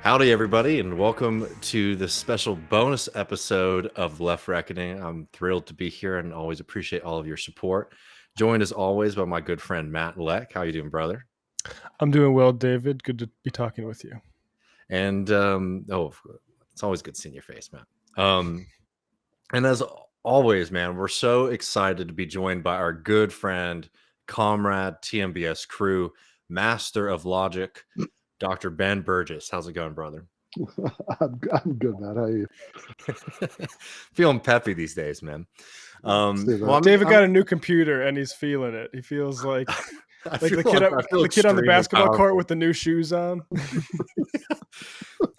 Howdy, everybody, and welcome to this special bonus episode of Left Reckoning. I'm thrilled to be here and always appreciate all of your support. Joined as always by my good friend Matt Leck. How you doing, brother? I'm doing well, David. Good to be talking with you. And it's always good seeing your face, Matt. And as always, man, we're so excited to be joined by our good friend, comrade, TMBS crew, master of logic, Dr. Ben Burgis. How's it going, brother? I'm good, man. How are you? Feeling peppy these days, man. David got a new computer and he's feeling it. He feels like the kid on the basketball court with the new shoes on.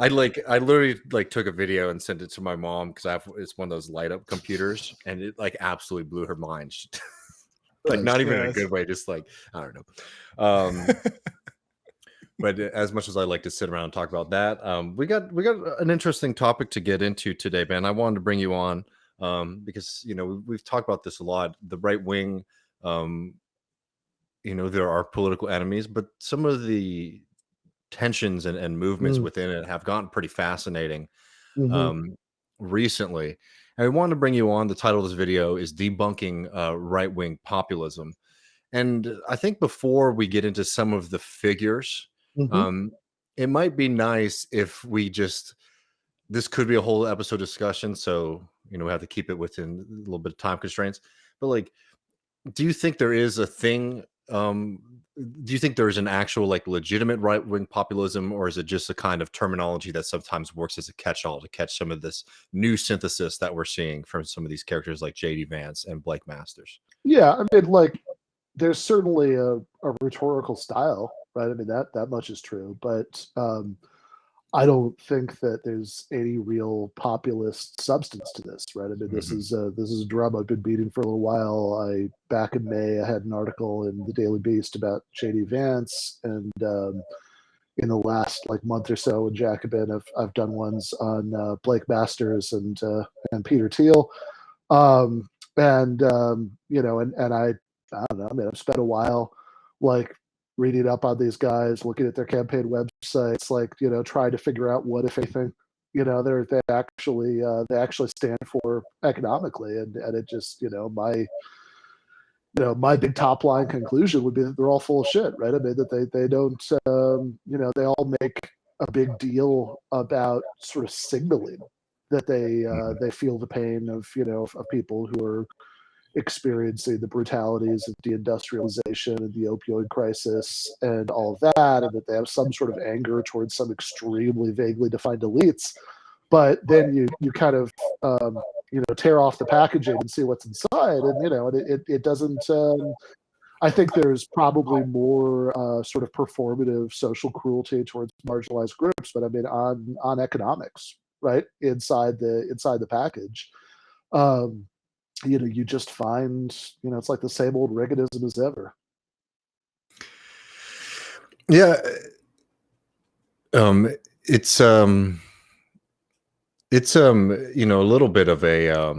I literally took a video and sent it to my mom because it's one of those light up computers, and it absolutely blew her mind. Not even in a good way, just I don't know. But as much as I like to sit around and talk about that, we got an interesting topic to get into today, Ben. I wanted to bring you on because we've talked about this a lot. The right wing, there are political enemies, but some of the tensions and movements within it have gotten pretty fascinating recently. And I wanted to bring you on. The title of this video is Debunking Right Wing Populism. And I think before we get into some of the figures, it might be nice if this could be a whole episode discussion. So, we have to keep it within a little bit of time constraints. But do you think there is a thing? Do you think there's an actual legitimate right-wing populism, or is it just a kind of terminology that sometimes works as a catch-all to catch some of this new synthesis that we're seeing from some of these characters like J.D. Vance and Blake Masters? Yeah, I mean, there's certainly a rhetorical style, right? I mean, that much is true, but I don't think that there's any real populist substance to this, right? I mean, this is a drum I've been beating for a little while. Back in May, I had an article in the Daily Beast about J.D. Vance, and in the last month or so in Jacobin, I've done ones on Blake Masters and Peter Thiel, and I don't know. I mean, I've spent a while reading up on these guys, looking at their campaign websites, trying to figure out what, if anything, they actually stand for economically, and it just, my big top line conclusion would be that they're all full of shit, right? I mean, that they don't, they all make a big deal about sort of signaling that they feel the pain of people who are experiencing the brutalities of deindustrialization and the opioid crisis and all of that, and that they have some sort of anger towards some extremely vaguely defined elites. But then you kind of tear off the packaging and see what's inside, and it doesn't. I think there's probably more sort of performative social cruelty towards marginalized groups, but I mean on economics, right, inside the package. You just find, it's like the same old Reaganism as ever. Yeah. It's a little bit of a,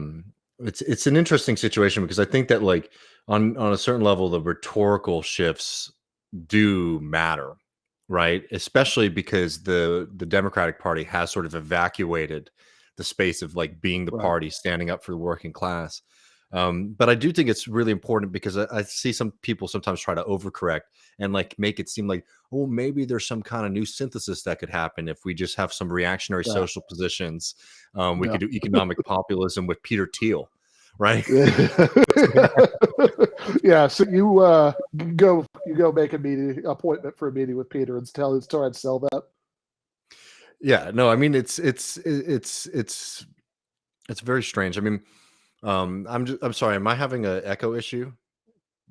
it's an interesting situation because I think that on a certain level, the rhetorical shifts do matter, right? Especially because the Democratic Party has sort of evacuated the space of being the party standing up for the working class. But I do think it's really important because I see some people sometimes try to overcorrect and make it seem like, oh, maybe there's some kind of new synthesis that could happen if we just have some reactionary social positions. We could do economic populism with Peter Thiel, right? Yeah. So you go make a appointment for a meeting with Peter and try and sell that. Yeah, no, I mean it's very strange. I mean, I'm sorry. Am I having an echo issue?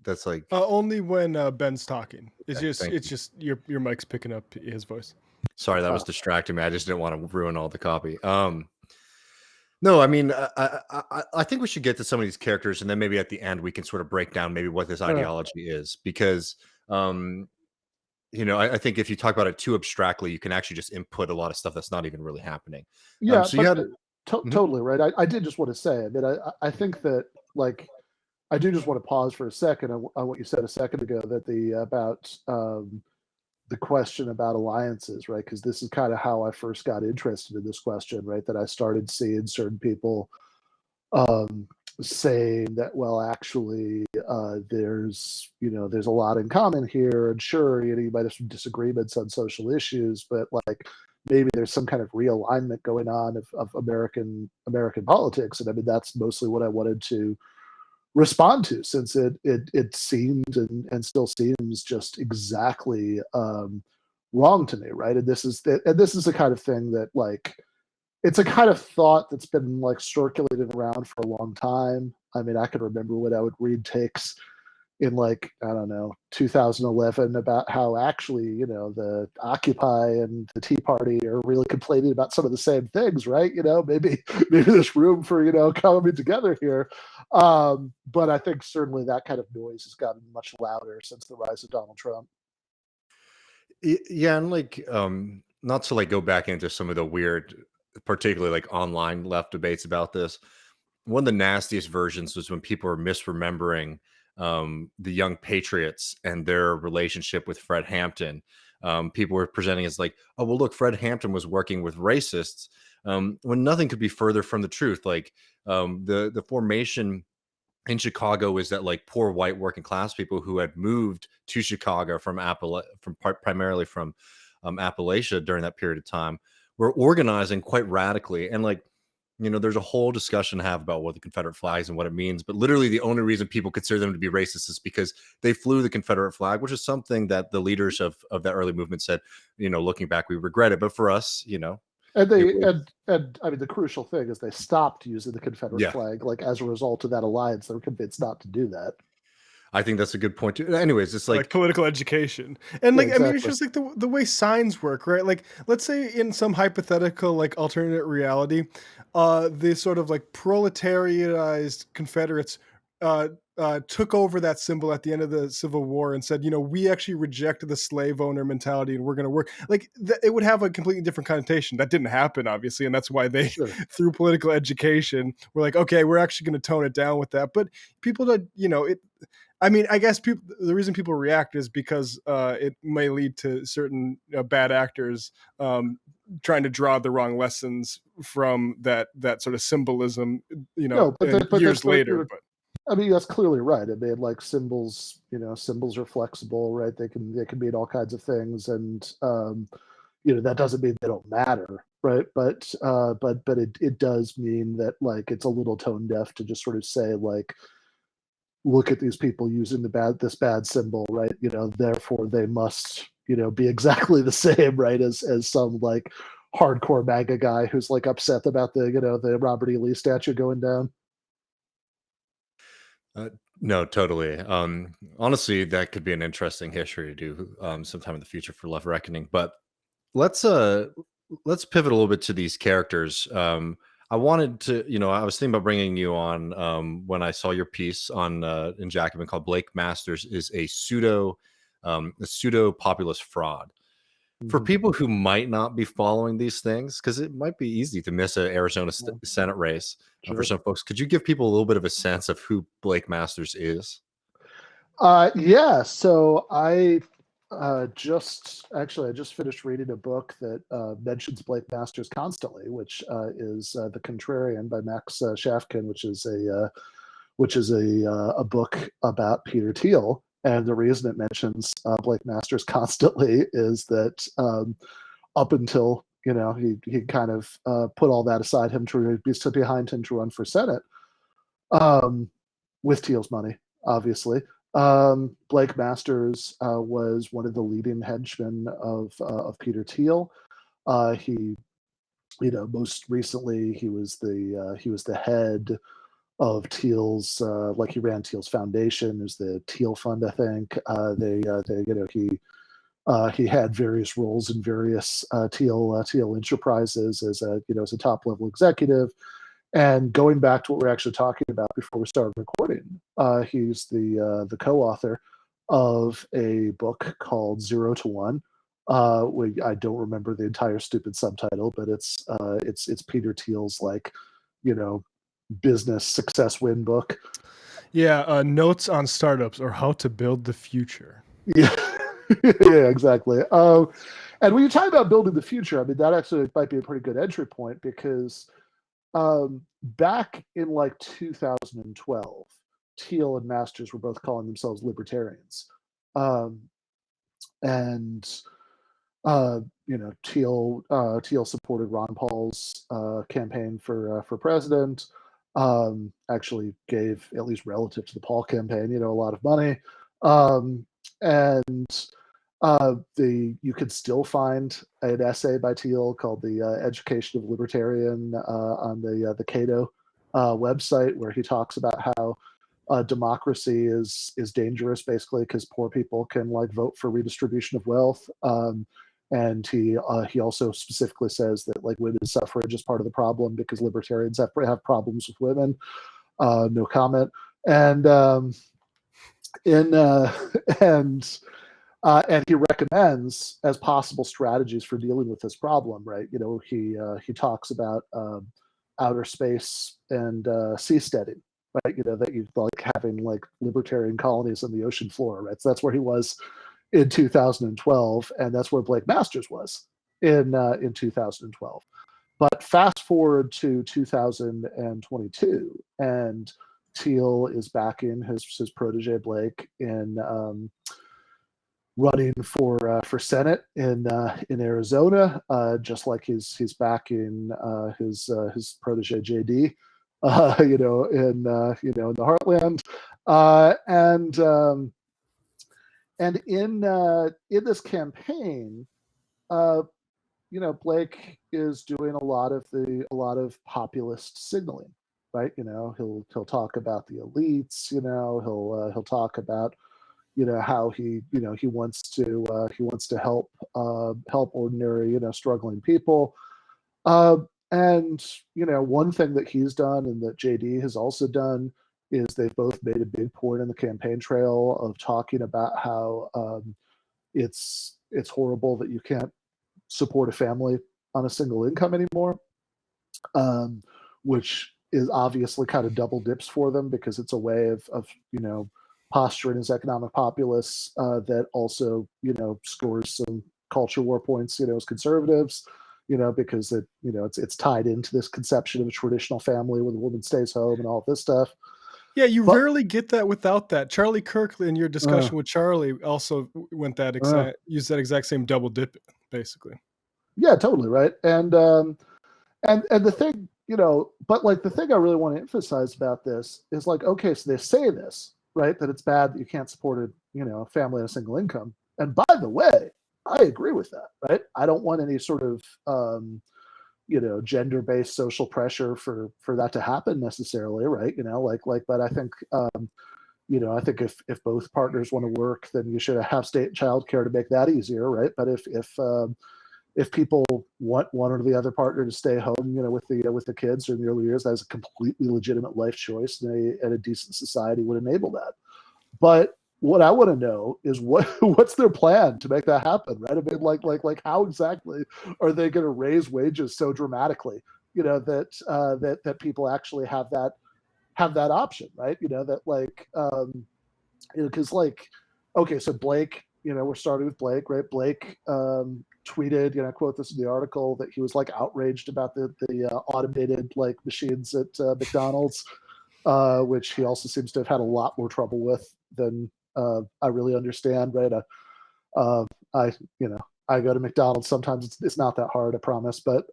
That's only when Ben's talking. It's just your mic's picking up his voice. Sorry, that was distracting me. I just didn't want to ruin all the copy. No, I mean, I think we should get to some of these characters, and then maybe at the end we can sort of break down maybe what this ideology is, because I think if you talk about it too abstractly, you can actually just input a lot of stuff that's not even really happening. Yeah, totally right. I did just want to say, I mean, I think that I do just want to pause for a second on what you said a second ago, that about the question about alliances, right? Because this is kind of how I first got interested in this question, right? That I started seeing certain people um, saying that, well, actually, there's a lot in common here, and sure, you might have some disagreements on social issues, but like maybe there's some kind of realignment going on of American politics, and I mean that's mostly what I wanted to respond to, since it seemed and still seems just exactly wrong to me, right? And this is the kind of thing that like it's a kind of thought that's been like circulating around for a long time. I mean, I can remember when I would read takes in like, I don't know, 2011 about how actually, the Occupy and the Tea Party are really complaining about some of the same things, right? Maybe there's room for, coming together here. But I think certainly that kind of noise has gotten much louder since the rise of Donald Trump. Yeah, and like not to like go back into some of the weird, particularly like online left debates about this. One of the nastiest versions was when people were misremembering the Young Patriots and their relationship with Fred Hampton. People were presenting as like, oh well, look, Fred Hampton was working with racists, when nothing could be further from the truth. Like the formation in Chicago is that like poor white working class people who had moved to Chicago from primarily from Appalachia during that period of time were organizing quite radically. And like, there's a whole discussion to have about what the Confederate flag is and what it means. But literally the only reason people consider them to be racist is because they flew the Confederate flag, which is something that the leaders of that early movement said, looking back, we regret it. But for us, and I mean the crucial thing is they stopped using the Confederate flag, like as a result of that alliance. They were convinced not to do that. I think that's a good point too. Anyways, it's like political education, and like exactly. I mean, it's just like the way signs work, right? Like, let's say in some hypothetical like alternate reality, the sort of like proletariatized Confederates took over that symbol at the end of the Civil War and said, we actually reject the slave owner mentality and we're going to work like it would have a completely different connotation. That didn't happen, obviously, and that's why they through political education were like, okay, we're actually going to tone it down with that. But people that I mean, I guess the reason people react is because it may lead to certain bad actors trying to draw the wrong lessons from that sort of symbolism, but years later. But I mean, that's clearly right. I mean, like symbols, symbols are flexible, right? They can mean all kinds of things, and that doesn't mean they don't matter, right? But it does mean that like it's a little tone deaf to just sort of say like, look at these people using this bad symbol, right? Therefore they must, be exactly the same, right? As some like hardcore MAGA guy who's like upset about the Robert E. Lee statue going down. No, totally. Honestly, that could be an interesting history to do sometime in the future for Love Reckoning. But let's pivot a little bit to these characters. I wanted to, I was thinking about bringing you on when I saw your piece on in Jacobin called "Blake Masters is a pseudo-populist fraud." For people who might not be following these things, because it might be easy to miss an Arizona Senate race for some folks, could you give people a little bit of a sense of who Blake Masters is? Yeah. So I just finished reading a book that mentions Blake Masters constantly, which is The Contrarian by Max Shafkin, which is a book about Peter Thiel. And the reason it mentions Blake Masters constantly is that up until he kind of put all that aside, him to be behind him to run for Senate with Thiel's money, obviously. Blake Masters was one of the leading henchmen of Peter Thiel. He, most recently he was the head of Thiel's, like he ran Thiel's foundation. There's the Thiel Fund, I think. He had various roles in various Thiel enterprises as a top level executive. And going back to what we're actually talking about before we started recording, he's the co-author of a book called 0 to 1. I don't remember the entire stupid subtitle, but it's Peter Thiel's business success win book. Yeah, notes on startups or how to build the future. Yeah. Yeah, exactly. And when you talk about building the future, I mean, that actually might be a pretty good entry point because back in like 2012, Thiel and Masters were both calling themselves libertarians. Um, and Thiel supported Ron Paul's campaign for president. Actually gave, at least relative to the Paul campaign, a lot of money. And you could still find an essay by Thiel called "The Education of Libertarian" on the Cato website, where he talks about how democracy is dangerous, basically, because poor people can like vote for redistribution of wealth. And he also specifically says that like women's suffrage is part of the problem because libertarians have problems with women. No comment. And in and he recommends as possible strategies for dealing with this problem. Right? He talks about outer space and seasteading. Right? That you like having like libertarian colonies on the ocean floor. Right? So that's where he was in 2012, and that's where Blake Masters was in 2012. But fast forward to 2022, and Thiel is backing his protege Blake in running for Senate in Arizona, just like he's backing his protege JD, in the heartland, and in this campaign, uh, Blake is doing a lot of populist signaling, right? He'll talk about the elites. He'll talk about how he wants to help ordinary struggling people. And one thing that he's done and that JD has also done is they've both made a big point in the campaign trail of talking about how it's horrible that you can't support a family on a single income anymore, which is obviously kind of double dips for them because it's a way of posturing as economic populists that also scores some culture war points as conservatives, because it's tied into this conception of a traditional family where the woman stays home and all this stuff. Yeah, you But rarely get that without that. Charlie Kirk, in your discussion with Charlie, also used that exact same double dip, basically. yeah, totally right. And the thing, but like the thing I really want to emphasize about this is like, okay, so they say this, right, that it's bad that you can't support a family on a single income. And by the way, I agree with that, right? I don't want any sort of gender-based social pressure for that to happen necessarily, right? But I think I think if both partners want to work, then you should have state childcare to make that easier, right? But if people want one or the other partner to stay home, with the kids in the early years, that's a completely legitimate life choice, and a decent society would enable that. But what I want to know is what's their plan to make that happen, right? I mean, like how exactly are they going to raise wages so dramatically, that people actually have that option, right? That like because like okay, so Blake, we're starting with Blake, right? Blake tweeted, I quote this in the article, that he was like outraged about the automated like machines at McDonald's, which he also seems to have had a lot more trouble with than I really understand, right? I I go to McDonald's sometimes. It's not that hard, I promise, but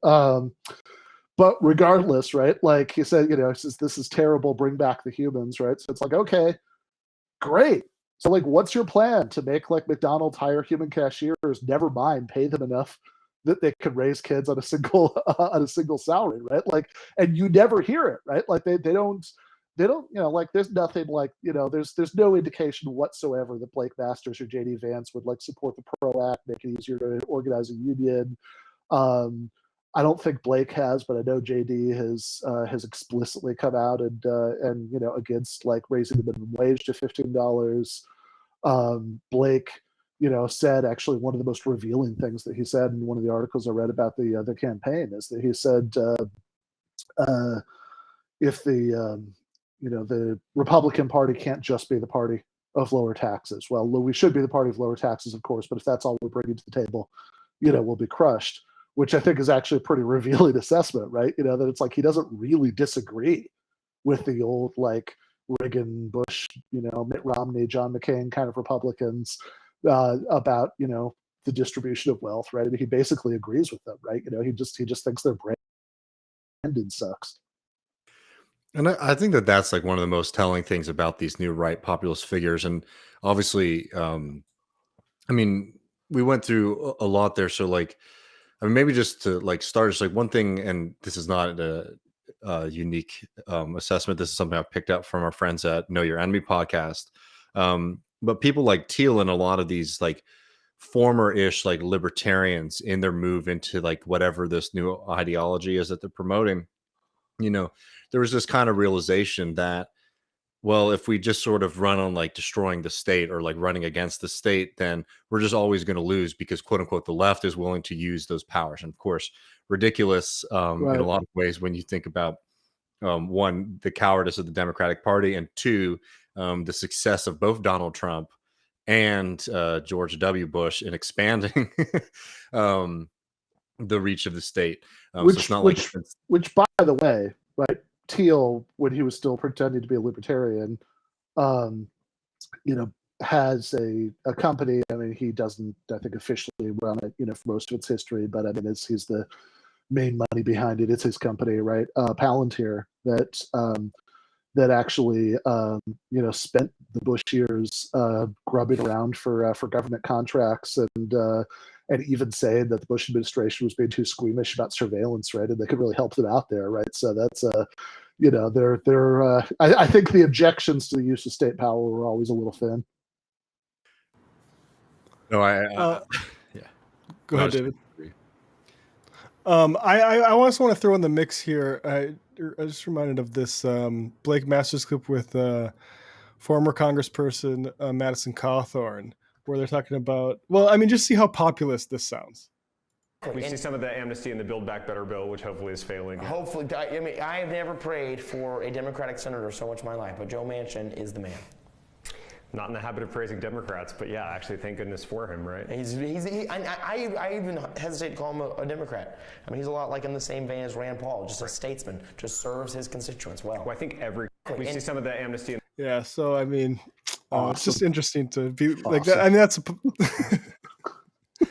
regardless, right? Like he said, he says this is terrible. Bring back the humans, right? So it's like, okay, great. So like, what's your plan to make like McDonald's hire human cashiers? Never mind, pay them enough that they could raise kids on a single on a single salary, right? Like, and you never hear it, right? Like they don't like there's nothing like there's no indication whatsoever that Blake Masters or JD Vance would like support the PRO Act, make it easier to organize a union. I don't think Blake has, but I know JD has explicitly come out and against like raising the minimum wage to $15. Blake said actually one of the most revealing things that he said in one of the articles I read about the campaign is that he said if the Republican Party can't just be the party. of lower taxes. Well, we should be the party of lower taxes, of course, but if that's all we're bringing to the table, we'll be crushed, which I think is actually a pretty revealing assessment, right? That it's like he doesn't really disagree with the old like Reagan, Bush, Mitt Romney, John McCain kind of Republicans about the distribution of wealth, right? I mean, he basically agrees with them, right? He just thinks their branding sucks. And I think that that's like one of the most telling things about these new right populist figures. And obviously, I mean, we went through a lot there. So like, I mean, maybe just to like start, just like one thing, and this is not a unique assessment. This is something I've picked up from our friends at Know Your Enemy podcast. But people like Thiel and a lot of these like former-ish like libertarians in their move into like whatever this new ideology is that they're promoting, there was this kind of realization that, well, if we just sort of run on like destroying the state or like running against the state, then we're just always going to lose because, quote unquote, the left is willing to use those powers. And of course, ridiculous Right. in a lot of ways when you think about one, the cowardice of the Democratic Party, and two, the success of both Donald Trump and George W. Bush in expanding the reach of the state. So it's not which, by the way, right, Thiel, when he was still pretending to be a libertarian, has a company. I mean, he doesn't, I think, officially run it, for most of its history, but I mean, he's the main money behind it. It's his company, right? Palantir, that actually, spent the Bush years grubbing around for government contracts and even saying that the Bush administration was being too squeamish about surveillance, right? And they could really help them out there, right? So that's I think the objections to the use of state power were always a little thin. No, yeah. Go ahead, David. I also want to throw in the mix here. I just reminded of this Blake Masters clip with former Congressperson Madison Cawthorn, where they're talking about, well, I mean, just see how populist this sounds. We see some of the amnesty in the Build Back Better bill, which hopefully is failing. Hopefully. I mean, I have never prayed for a Democratic senator so much in my life, but Joe Manchin is the man. Not in the habit of praising Democrats, but yeah, actually, thank goodness for him, right? I even hesitate to call him a Democrat. I mean, he's a lot like in the same vein as Rand Paul, just a statesman, just serves his constituents well. Well, I think we see some of the amnesty. Yeah, so I mean, it's just interesting to be like that. I mean, that's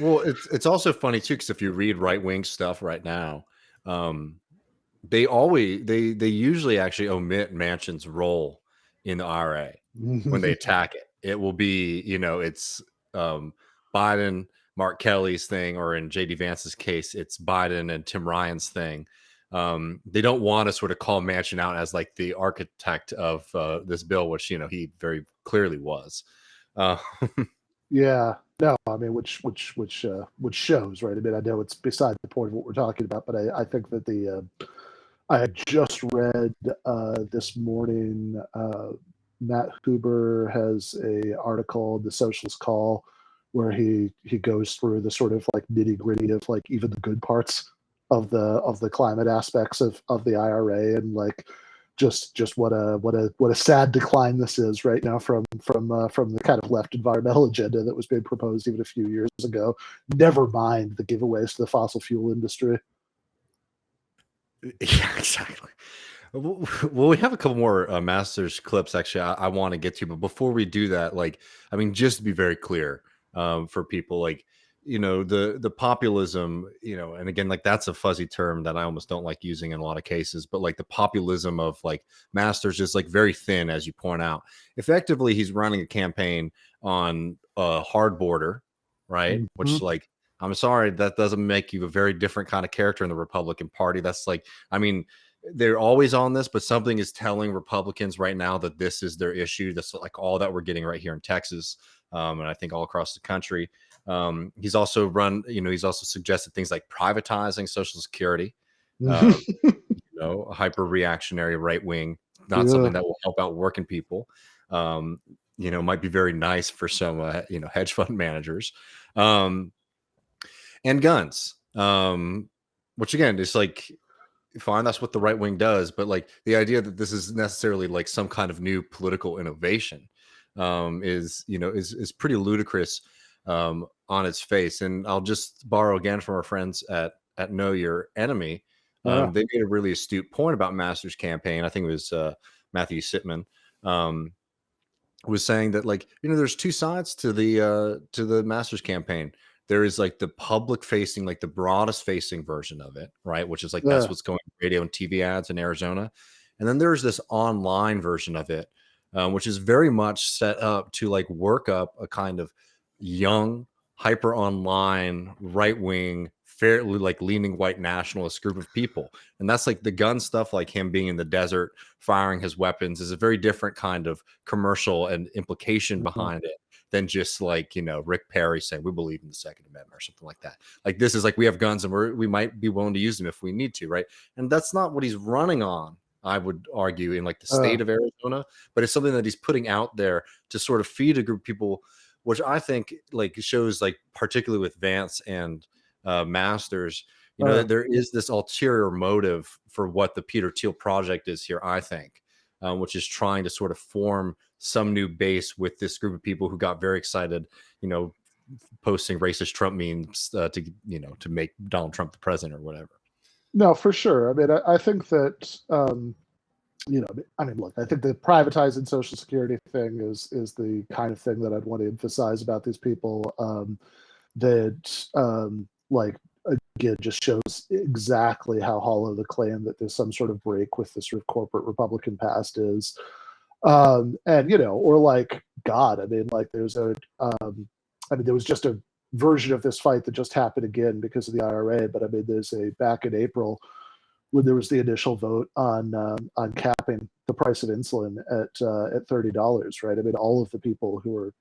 well, it's also funny too, because if you read right-wing stuff right now, they usually actually omit Manchin's role in the IRA when they attack it. It will be, it's Biden, Mark Kelly's thing, or in JD Vance's case, it's Biden and Tim Ryan's thing. They don't want to sort of call Manchin out as like the architect of this bill, which he very clearly was. Yeah, no, I mean, which shows, right? I mean, I know it's beside the point of what we're talking about, but I think that I had just read this morning. Matt Huber has a article, The Socialist Call, where he goes through the sort of like nitty gritty of like even the good parts of the climate aspects of the IRA, and like just what a sad decline this is right now from the kind of left environmental agenda that was being proposed even a few years ago. Never mind the giveaways to the fossil fuel industry. Yeah, exactly. Well, we have a couple more Masters clips actually I want to get to, but before we do that, like, I mean, just to be very clear for people, like, the populism, and again, like that's a fuzzy term that I almost don't like using in a lot of cases, but like the populism of like Masters is like very thin, as you point out. Effectively, he's running a campaign on a hard border, right? Mm-hmm. Which, like, I'm sorry, that doesn't make you a very different kind of character in the Republican Party. That's like, I mean, they're always on this, but something is telling Republicans right now that this is their issue. That's like all that we're getting right here in Texas, and I think all across the country. He's also he's also suggested things like privatizing Social Security, a hyper reactionary right wing, not something that will help out working people. Might be very nice for some, hedge fund managers, and guns, which again is like, fine, that's what the right wing does, but like the idea that this is necessarily like some kind of new political innovation, is pretty ludicrous on its face. And I'll just borrow again from our friends at Know Your Enemy. Yeah. They made a really astute point about Masters' campaign. I think it was Matthew Sitman. Was saying that, like, there's two sides to the Masters campaign. There is like the public facing, like the broadest facing version of it, right? Which is like that's what's going radio and TV ads in Arizona. And then there's this online version of it, which is very much set up to like work up a kind of young, hyper online, right wing, fairly like leaning white nationalist group of people. And that's like the gun stuff, like him being in the desert firing his weapons, is a very different kind of commercial and implication behind it than just like, Rick Perry saying we believe in the Second Amendment or something like that. Like, this is like, we have guns and we might be willing to use them if we need to, right? And that's not what he's running on, I would argue, in like the state of Arizona, but it's something that he's putting out there to sort of feed a group of people, which I think like shows, like particularly with Vance and Masters, that there is this ulterior motive for what the Peter Thiel project is here, I think, which is trying to sort of form some new base with this group of people who got very excited, posting racist Trump memes to make Donald Trump the president or whatever. No, for sure. I mean, I think that, look, I think the privatizing Social Security thing is the kind of thing that I'd want to emphasize about these people. Like, again, just shows exactly how hollow the claim that there's some sort of break with the sort of corporate Republican past is. Or like, God, I mean, like there was just a version of this fight that just happened again because of the IRA. But I mean, back in April when there was the initial vote on capping the price of insulin at $30, right? I mean, all of the people who were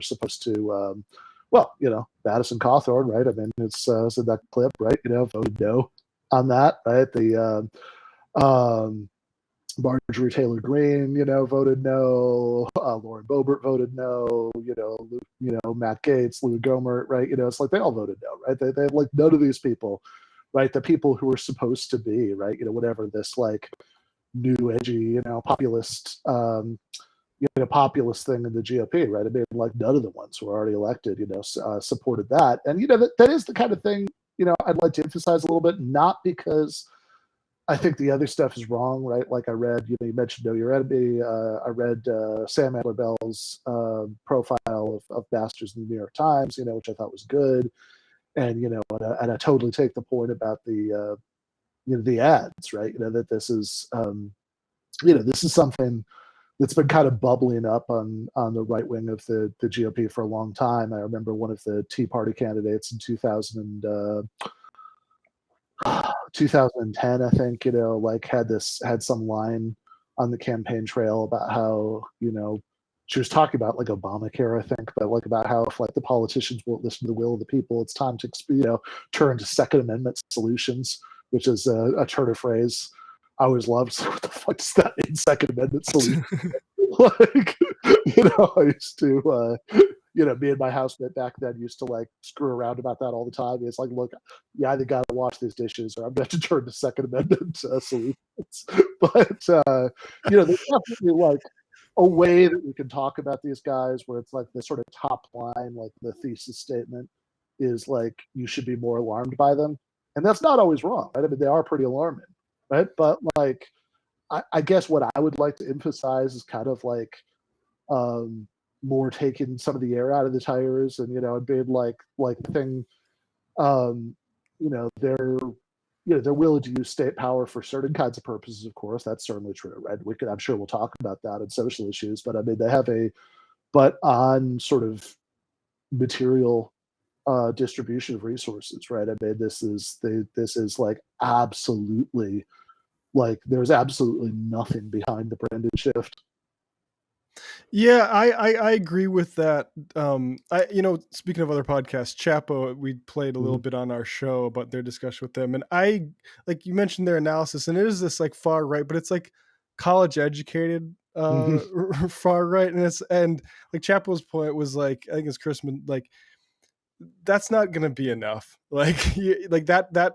supposed to, Madison Cawthorn, right? I mean, it's in that clip, right? Voted no on that, right? The Marjorie Taylor Greene, voted no. Lauren Boebert voted no. Matt Gaetz, Lou Gohmert, right? It's like they all voted no, right? They like none of these people, right? The people who were supposed to be, right? Whatever this like new edgy, populist, populist thing in the GOP, right? I mean, like none of the ones who were already elected, supported that, and that is the kind of thing, I'd like to emphasize a little bit, not because I think the other stuff is wrong, right? Like I read, you mentioned Know Your Enemy. I read Sam Adler-Bell's profile of Masters in the New York Times, which I thought was good. And, and I totally take the point about the, the ads, right? That this is, this is something that's been kind of bubbling up on the right wing of the GOP for a long time. I remember one of the Tea Party candidates in 2010, I think, like had some line on the campaign trail about how, she was talking about like Obamacare, I think, but like about how if like the politicians won't listen to the will of the people, it's time to, turn to Second Amendment solutions, which is a turn of phrase I always loved. So what the fuck is that in Second Amendment solution? Like, I used to, me and my housemate back then used to like screw around about that all the time. It's like, look, you either got to wash these dishes or I'm going to turn to Second Amendment solutions. But, there's definitely like a way that we can talk about these guys where it's like the sort of top line, like the thesis statement is like, you should be more alarmed by them. And that's not always wrong, right? I mean, they are pretty alarming, right? But like, I guess what I would like to emphasize is kind of like, more taking some of the air out of the tires and, and being like the thing, they're willing to use state power for certain kinds of purposes, of course. That's certainly true, right? I'm sure we'll talk about that in social issues, but I mean, they have but on sort of material distribution of resources, right? I mean, this is like absolutely, like there's absolutely nothing behind the Brandon shift. Yeah, I agree with that. Speaking of other podcasts, Chapo, we played a little bit on our show about their discussion with them, and I, like you mentioned their analysis, and it is this like far right, but it's like college educated far right, and like Chapo's point was like, I think it's Chrisman, like that's not gonna be enough. Like that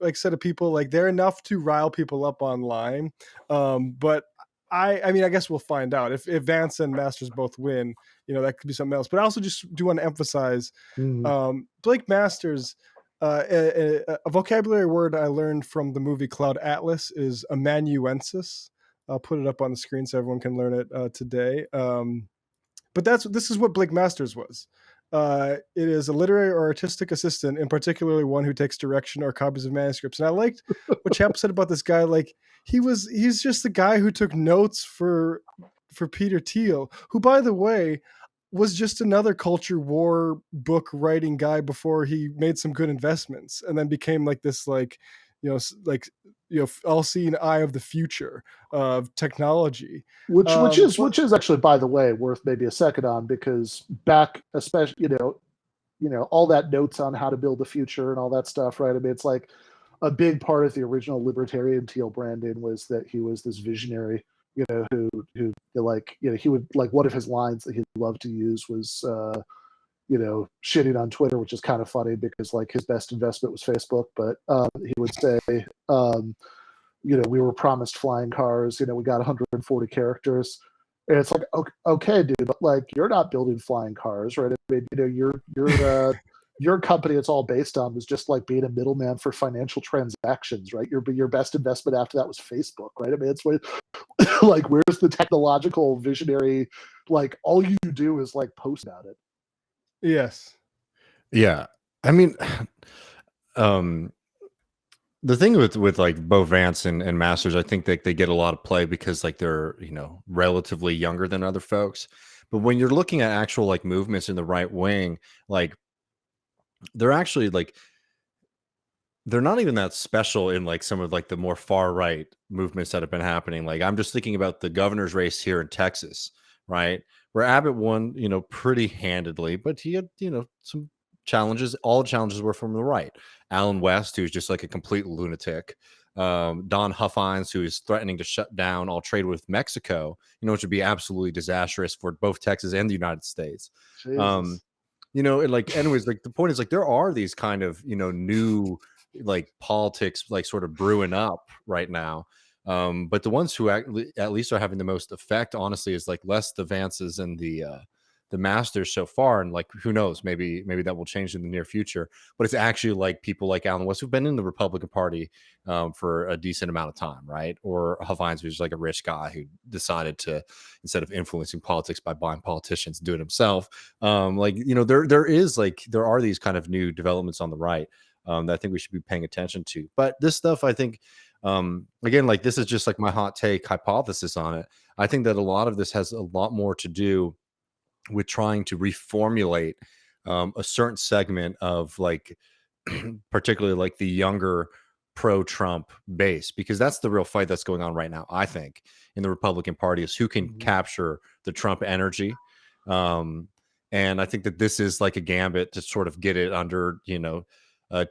like set of people, like they're enough to rile people up online, but I mean, I guess we'll find out if Vance and Masters both win. That could be something else. But I also just do want to emphasize Blake Masters. A vocabulary word I learned from the movie Cloud Atlas is amanuensis. I'll put it up on the screen so everyone can learn it today. But this is what Blake Masters was. It is a literary or artistic assistant, and particularly one who takes direction or copies of manuscripts. And I liked what Chap said about this guy. Like he's just the guy who took notes for Peter Thiel, who, by the way, was just another culture war book writing guy before he made some good investments, and then became like this all-seeing eye of the future of technology, which is actually, by the way, worth maybe a second on, because back, especially all that notes on how to build the future and all that stuff, right? I mean, it's like a big part of the original libertarian Thiel branding was that he was this visionary, who he would, like, one of his lines that he loved to use was shitting on Twitter, which is kind of funny because, like, his best investment was Facebook. But he would say, we were promised flying cars. We got 140 characters, and it's like, okay, dude, but like, you're not building flying cars, right? I mean, your company, it's all based on, was just like being a middleman for financial transactions, right? Your best investment after that was Facebook, right? I mean, it's like, where's the technological visionary? Like, all you do is like post about it. Yes. Yeah. I mean, the thing with like both Vance and Masters, I think that they get a lot of play because, like, they're, relatively younger than other folks. But when you're looking at actual, like, movements in the right wing, like, they're actually, like, they're not even that special in, like, some of, like, the more far right movements that have been happening. Like, I'm just thinking about the governor's race here in Texas, right? Where Abbott won, pretty handedly, but he had, some challenges. All the challenges were from the right. Alan West, who's just like a complete lunatic. Don Huffines, who is threatening to shut down all trade with Mexico, which would be absolutely disastrous for both Texas and the United States. And, like, anyways, like, the point is, like, there are these kind of, new, like, politics, like, sort of brewing up right now. But the ones who at least are having the most effect, honestly, is like less the Vances and the Masters so far, and, like, who knows, maybe that will change in the near future. But it's actually like people like Alan West, who've been in the Republican Party for a decent amount of time, right? Or Huffines, who's like a rich guy who decided to, instead of influencing politics by buying politicians, do it himself. There are these kind of new developments on the right that I think we should be paying attention to. But this stuff, I think, again, like, this is just like my hot take hypothesis on it. I think that a lot of this has a lot more to do with trying to reformulate a certain segment of, like, particularly like the younger pro-Trump base, because that's the real fight that's going on right now, I think, in the Republican Party, is who can capture the Trump energy. And I think that this is like a gambit to sort of get it under,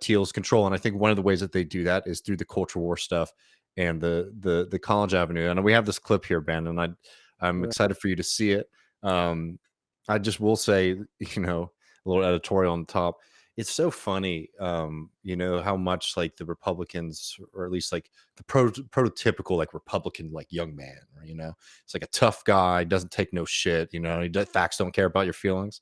Thiel's control. And I think one of the ways that they do that is through the culture war stuff and the college avenue. And we have this clip here, Ben, and I'm excited for you to see it. I just will say, a little editorial on the top. It's so funny, how much, like, the Republicans, or at least, like, the prototypical, like, Republican, like, young man, it's like a tough guy, doesn't take no shit, facts don't care about your feelings.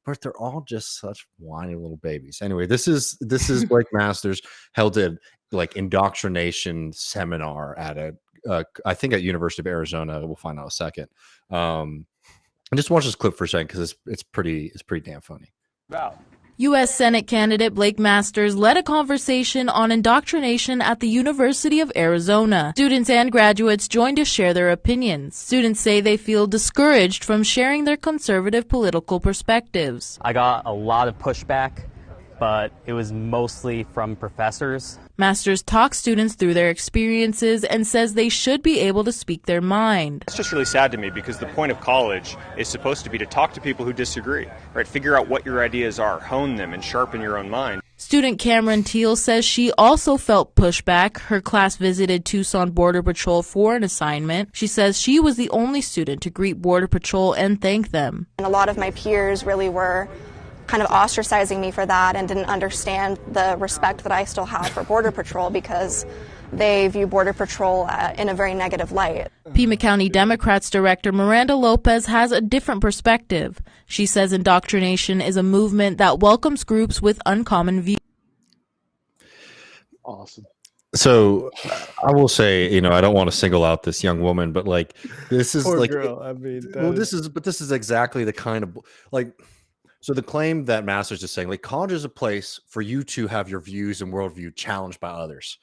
But they're all just such whiny little babies. Anyway, this is Blake Masters held a, like, indoctrination seminar at I think at University of Arizona. We'll find out in a second. And just watch this clip for a second, because it's pretty damn funny. Wow. U.S. Senate candidate Blake Masters led a conversation on indoctrination at the University of Arizona. Students and graduates joined to share their opinions. Students say they feel discouraged from sharing their conservative political perspectives. I got a lot of pushback, but it was mostly from professors. Masters talks students through their experiences and says they should be able to speak their mind. It's just really sad to me, because the point of college is supposed to be to talk to people who disagree, right? Figure out what your ideas are, hone them, and sharpen your own mind. Student Cameron Thiel says she also felt pushback. Her class visited Tucson Border Patrol for an assignment. She says she was the only student to greet Border Patrol and thank them. And a lot of my peers really were kind of ostracizing me for that and didn't understand the respect that I still have for Border Patrol because they view Border Patrol in a very negative light. Pima County Democrats Director Miranda Lopez has a different perspective. She says indoctrination is a movement that welcomes groups with uncommon views. Awesome. So I will say, I don't want to single out this young woman, but like, this is Poor like, girl. I mean, this is exactly the kind of like, so the claim that Masters is saying, like, college is a place for you to have your views and worldview challenged by others.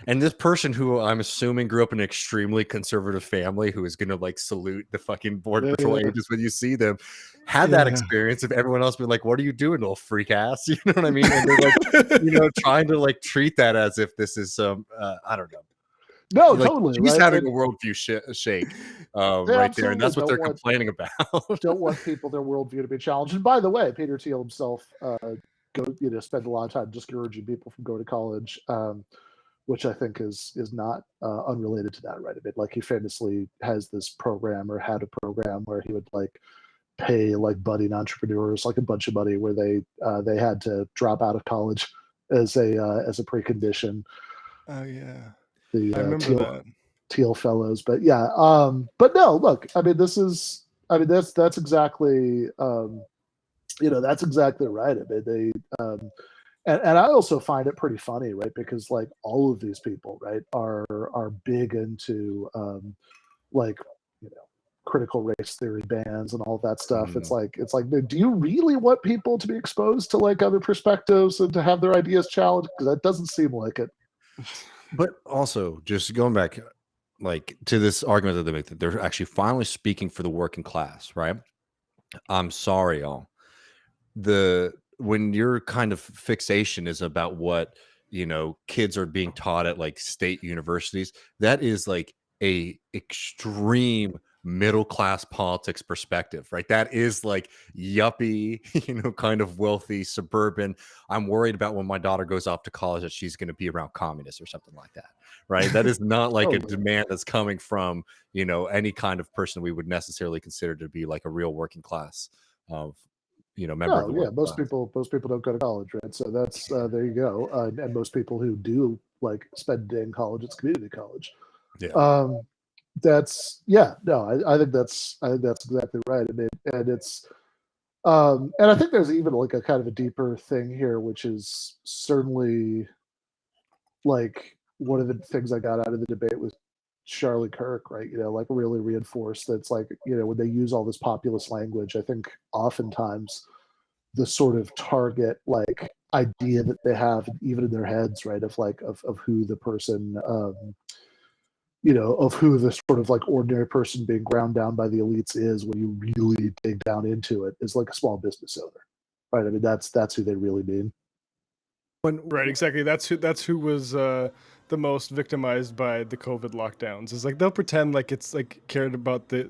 And this person who I'm assuming grew up in an extremely conservative family who is going to like salute the fucking Border Patrol agents when you see them, had that experience of everyone else being like, what are you doing, little freak ass? You know what I mean? And they're like, trying to like treat that as if this is some, I don't know. No, like, totally. He's right? having a worldview shake right there, and that's what they're complaining about. Don't want people, their worldview to be challenged. And by the way, Peter Thiel himself spend a lot of time discouraging people from going to college, which I think is not unrelated to that, right? A bit like he famously has this program or had a program where he would like pay like budding entrepreneurs like a bunch of money where they had to drop out of college as a precondition. Oh yeah. I remember that. Thiel fellows, but yeah, but no, look, I mean, that's exactly, that's exactly right. I mean, they, and I also find it pretty funny, right? Because like all of these people, right, are big into, critical race theory bands and all that stuff. Mm. It's like, do you really want people to be exposed to like other perspectives and to have their ideas challenged? Because that doesn't seem like it. But also, just going back, like to this argument that they make that they're actually finally speaking for the working class, right? I'm sorry, y'all. When your kind of fixation is about what kids are being taught at like state universities, that is like a extreme middle class politics perspective, right? That is like yuppie, kind of wealthy suburban. I'm worried about when my daughter goes off to college that she's going to be around communists or something like that, right? That is not like a demand that's coming from any kind of person we would necessarily consider to be like a real working class of member of the working most class. people don't go to college, right? So that's there you go. And most people who do like spend a day in college, it's community college. Yeah. I think that's exactly right. I mean, and it's and I think there's even like a kind of a deeper thing here, which is certainly like one of the things I got out of the debate with Charlie Kirk, right? Like really reinforced that's like, when they use all this populist language, I think oftentimes the sort of target like idea that they have even in their heads, right, of like of who the person of who the sort of like ordinary person being ground down by the elites is when you really dig down into it is like a small business owner, right? I mean, that's who they really mean. Right, exactly. That's who was the most victimized by the COVID lockdowns. It's like they'll pretend like it's like cared about the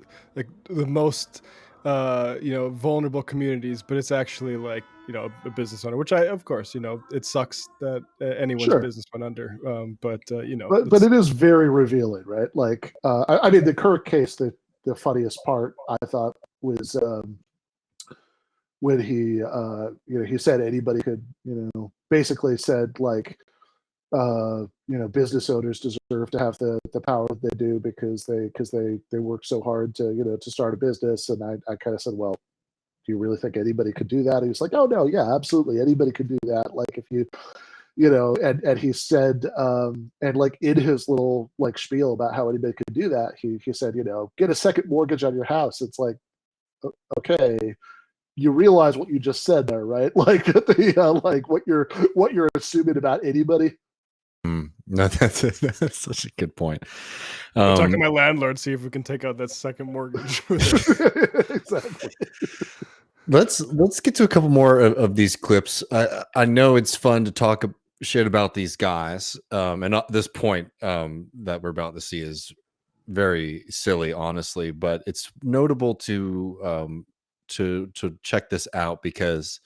most vulnerable communities, but it's actually like a business owner, which of course it sucks that anyone's business went under, but it is very revealing, right? Like I mean, the Kirk case, the funniest part I thought was when he he said anybody could, basically said like business owners deserve to have the power that they do because they work so hard to start a business. And I kind of said, well, do you really think anybody could do that? He was like, oh no, yeah, absolutely, anybody could do that. Like if you and he said and like in his little like spiel about how anybody could do that, he said, get a second mortgage on your house. It's like, okay, you realize what you just said there, right? Like the like what you're assuming about anybody. No, that's such a good point. I'll talk to my landlord, see if we can take out that second mortgage. Exactly. Let's get to a couple more of these clips. I know it's fun to talk shit about these guys, and at this point that we're about to see is very silly, honestly. But it's notable to check this out because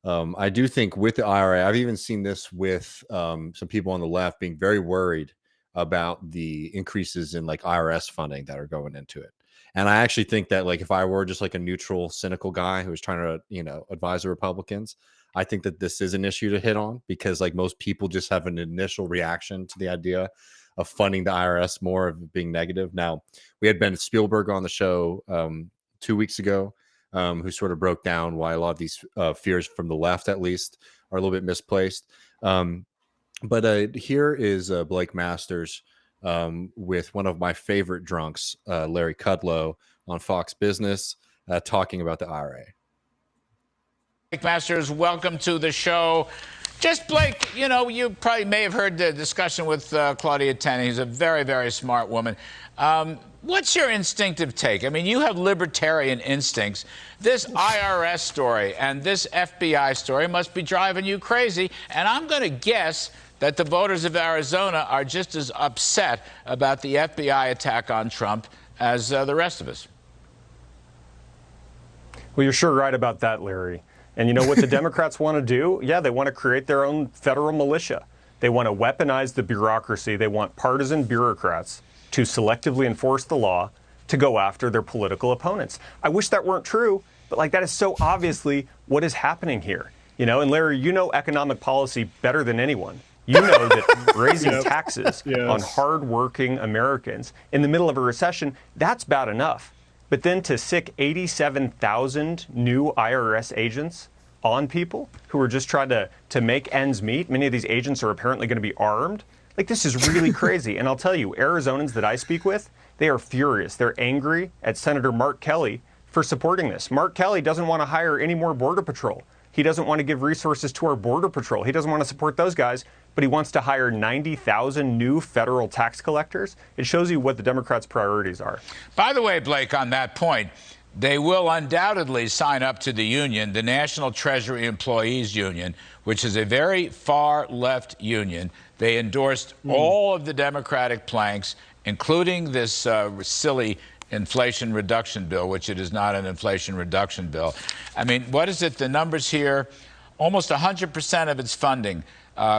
I do think with the IRA, I've even seen this with some people on the left being very worried about the increases in like IRS funding that are going into it. And I actually think that, like, if I were just like a neutral, cynical guy who was trying to, advise the Republicans, I think that this is an issue to hit on, because like most people just have an initial reaction to the idea of funding the IRS more, of being negative. Now, we had Ben Spielberg on the show 2 weeks ago, who sort of broke down why a lot of these fears from the left, at least, are a little bit misplaced. But here is Blake Masters with one of my favorite drunks, Larry Kudlow, on Fox Business, talking about the IRA. Blake Masters, welcome to the show. Just Blake, you probably may have heard the discussion with Claudia Tenney. Who's a very, very smart woman. What's your instinctive take? I mean, you have libertarian instincts. This IRS story and this FBI story must be driving you crazy. And I'm going to guess that the voters of Arizona are just as upset about the FBI attack on Trump as the rest of us. Well, you're sure right about that, Larry. And you know what the Democrats want to do? Yeah, they want to create their own federal militia. They want to weaponize the bureaucracy. They want partisan bureaucrats to selectively enforce the law to go after their political opponents. I wish that weren't true, but like that is so obviously what is happening here. And Larry, you know economic policy better than anyone. You know that raising taxes on hardworking Americans in the middle of a recession, that's bad enough. But then to sick 87,000 new IRS agents on people who are just trying to make ends meet. Many of these agents are apparently going to be armed. Like, this is really crazy. And I'll tell you, Arizonans that I speak with, they are furious. They're angry at Senator Mark Kelly for supporting this. Mark Kelly doesn't want to hire any more Border Patrol. He doesn't want to give resources to our Border Patrol. He doesn't want to support those guys, but he wants to hire 90,000 new federal tax collectors. It shows you what the Democrats' priorities are. By the way, Blake, on that point, they will undoubtedly sign up to the union, the National Treasury Employees Union, which is a very far left union. They endorsed all of the Democratic planks, including this silly inflation reduction bill, which it is not an inflation reduction bill. I mean, what is it? The numbers here, almost 100% of its funding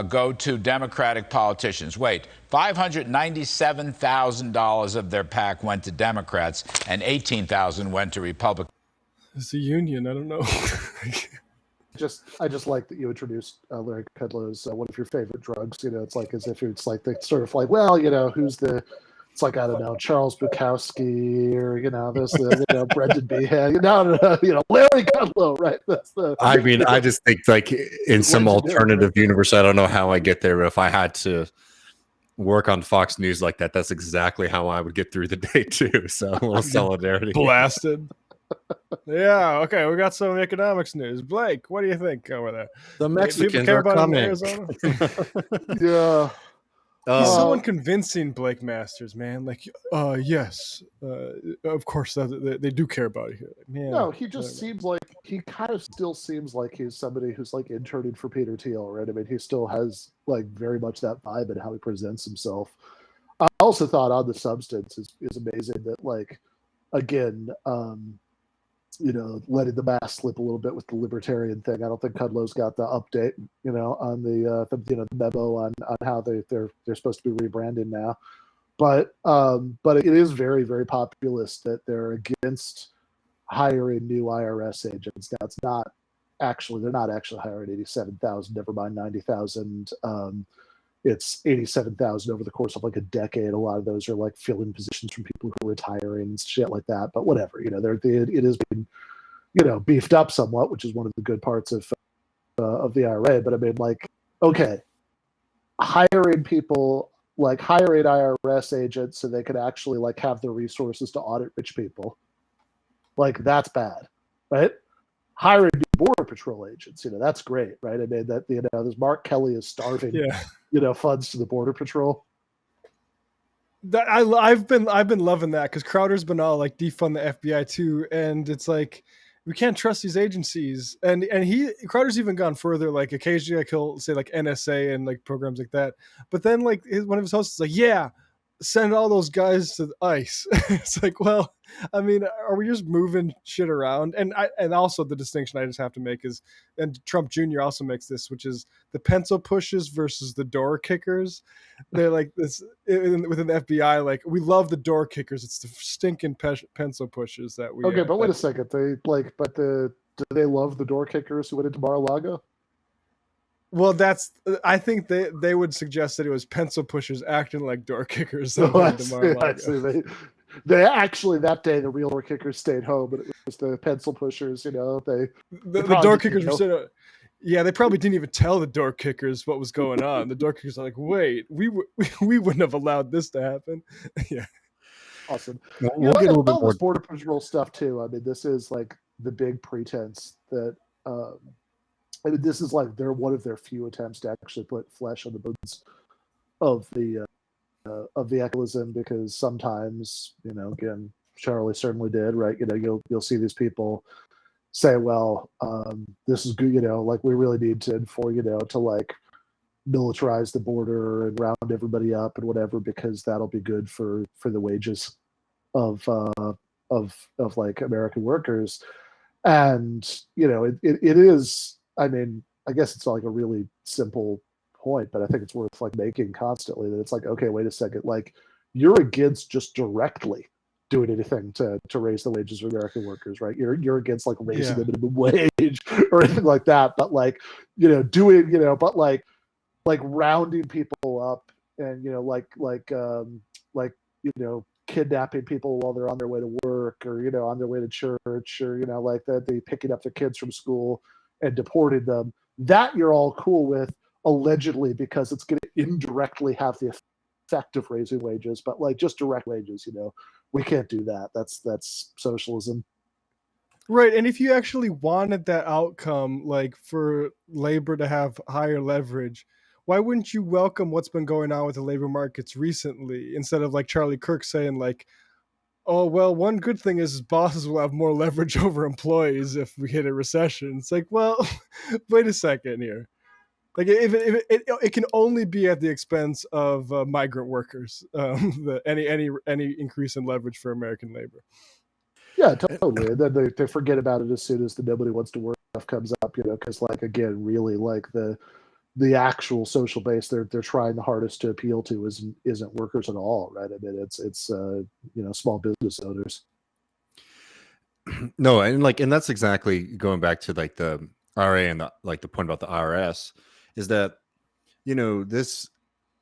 go to Democratic politicians. Wait, $597,000 of their PAC went to Democrats and $18,000 went to Republicans. It's a union. I don't know. I just like that you introduced Larry Kudlow's one of your favorite drugs. It's like as if it's like the sort of like, well, who's the. It's like, I don't know, Charles Bukowski or, Brendan Behan, Larry Kudlow, right? That's the. I mean, I just think like in some alternative universe, I don't know how I get there. But if I had to work on Fox News like that, that's exactly how I would get through the day too. So a little solidarity. Blasted. Yeah. Okay. We got some economics news. Blake, what do you think over there? The Mexicans are coming. Yeah. He's so unconvincing, Blake Masters, man. Like, yes, of course they do care about you. Man, no, he just seems like he kind of still seems like he's somebody who's like interning for Peter Thiel, right? I mean, he still has like very much that vibe and how he presents himself. I also thought on the substance is amazing that, like, again, letting the mask slip a little bit with the libertarian thing. I don't think Kudlow's got the update, on the memo on how they're supposed to be rebranding now. But it is very, very populist that they're against hiring new IRS agents. Now they're not actually hiring 87,000, never mind 90,000. It's 87,000 over the course of like a decade. A lot of those are like filling positions from people who are retiring and shit like that. But whatever, it has been, beefed up somewhat, which is one of the good parts of the IRA. But I mean, like, okay, hiring people, like hiring IRS agents so they could actually like have the resources to audit rich people, like that's bad, right? Hiring Border Patrol agents, that's great, right? I mean, that this Mark Kelly is starving, funds to the Border Patrol. That I've been loving that because Crowder's been all like defund the FBI too, and it's like we can't trust these agencies. And Crowder's even gone further. Like occasionally, like he'll say like NSA and like programs like that. But then like one of his hosts is like, yeah, send all those guys to the ice. It's like, well, I mean, are we just moving shit around? And also the distinction I just have to make is, and Trump Jr. also makes this, which is the pencil pushers versus the door kickers. They're like this within the FBI. Like, we love the door kickers. It's the stinking pencil pushers that we. Okay, but wait a second. Do they love the door kickers who went into Mar-a-Lago? Well, I think they would suggest that it was pencil pushers acting like door kickers. They actually, that day, the real door kickers stayed home, but it was the pencil pushers, the door kickers were yeah, they probably didn't even tell the door kickers what was going on. The door kickers are like, wait, we wouldn't have allowed this to happen. Yeah. Awesome. We'll get a little bit more border patrol stuff too. I mean, this is like the big pretense that I mean, this is like one of their few attempts to actually put flesh on the bones of the populism, because sometimes, again, Charlie certainly did, right? You'll see these people say, well, this is good, like we really need to to like militarize the border and round everybody up and whatever, because that'll be good for the wages of like American workers. And it is, I mean, I guess it's like a really simple point, but I think it's worth like making constantly, that it's like, okay, wait a second, like you're against just directly doing anything to raise the wages of American workers, right? You're against like raising the minimum wage or anything like that, but like doing but like rounding people up and kidnapping people while they're on their way to work or on their way to church, or like that they picking up their kids from school and deporting them, that you're all cool with, allegedly, because it's going to indirectly have the effect of raising wages. But like just direct wages, we can't do that. That's socialism. Right. And if you actually wanted that outcome, like for labor to have higher leverage, why wouldn't you welcome what's been going on with the labor markets recently, instead of like Charlie Kirk saying like, oh, well, one good thing is bosses will have more leverage over employees if we hit a recession. It's like, well, wait a second here. Like, if it can only be at the expense of migrant workers, any increase in leverage for American labor. Yeah, totally. And then they forget about it as soon as the nobody wants to work stuff comes up, because like, again, really like the actual social base they're trying the hardest to appeal to isn't workers at all, right? I mean, it's small business owners. No, and that's exactly going back to like the RA and the point about the IRS is that this.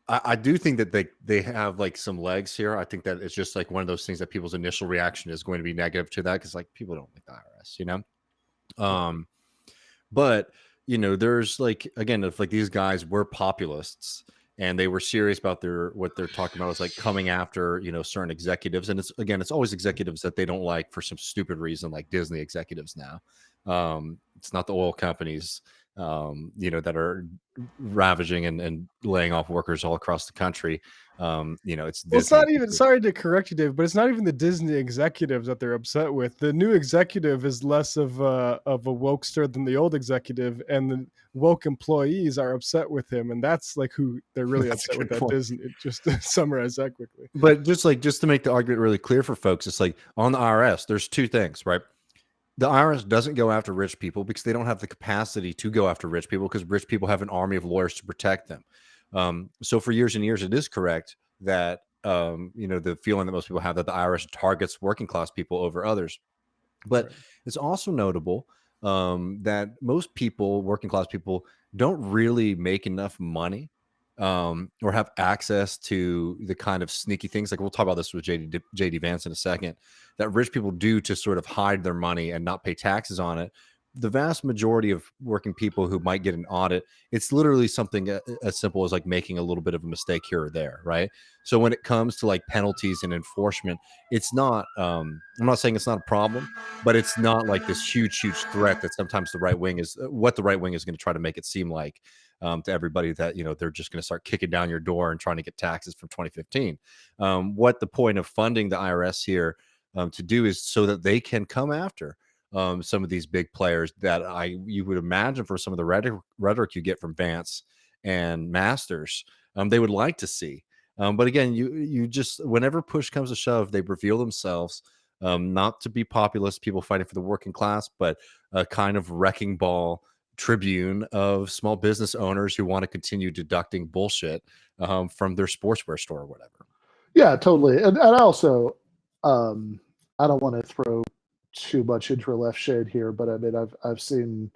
I do think that they have like some legs here. I think that it's just like one of those things that people's initial reaction is going to be negative to that, because like people don't like the IRS, but there's like, again, if like these guys were populists and they were serious about what they're talking about is like coming after certain executives, and it's always executives that they don't like for some stupid reason, like Disney executives now. It's not the oil companies that are ravaging and laying off workers all across the country. It's Disney. It's not even, sorry to correct you, Dave, but it's not even the Disney executives that they're upset with. The new executive is less of a wokester than the old executive, and the woke employees are upset with him, and that's like who they're really upset with at Disney. Just to summarize that quickly. But just to make the argument really clear for folks, it's like on the IRS, there's two things, right? The IRS doesn't go after rich people because they don't have the capacity to go after rich people, because rich people have an army of lawyers to protect them. So for years and years, it is correct that, the feeling that most people have that the IRS targets working class people over others. But it's also notable that most people, working class people, don't really make enough money or have access to the kind of sneaky things, like we'll talk about this with JD Vance in a second, that rich people do to sort of hide their money and not pay taxes on it. The vast majority of working people who might get an audit, it's literally something as simple as like making a little bit of a mistake here or there, right? So when it comes to like penalties and enforcement, it's not, I'm not saying it's not a problem, but it's not like this huge threat that sometimes the right wing is going to try to make it seem like to everybody, that, they're just going to start kicking down your door and trying to get taxes from 2015. What the point of funding the IRS here to do is so that they can come after some of these big players that you would imagine, for some of the rhetoric you get from Vance and Masters, they would like to see. But again, you just, whenever push comes to shove, they reveal themselves not to be populist people fighting for the working class, but a kind of wrecking ball tribune of small business owners who want to continue deducting bullshit from their sportswear store or whatever. Yeah, totally. And I also, I don't want to throw too much into a left shade here, but I mean, I've seen,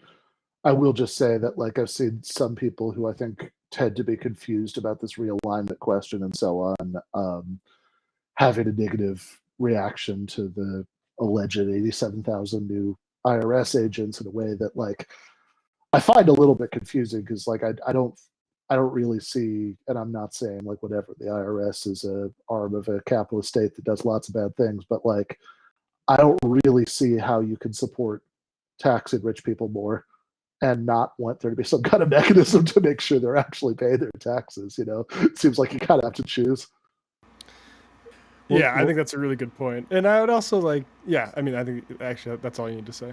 I will just say that, like, I've seen some people who I think tend to be confused about this realignment question and so on, having a negative reaction to the alleged 87,000 new IRS agents in a way that, like, I find a little bit confusing, because, like, I don't really see, and I'm not saying, like, whatever, the IRS is a arm of a capitalist state that does lots of bad things, but, like, I don't really see how you can support taxing rich people more and not want there to be some kind of mechanism to make sure they're actually paying their taxes. It seems like you kind of have to choose. Yeah, I think that's a really good point. And I would also I think actually that's all you need to say.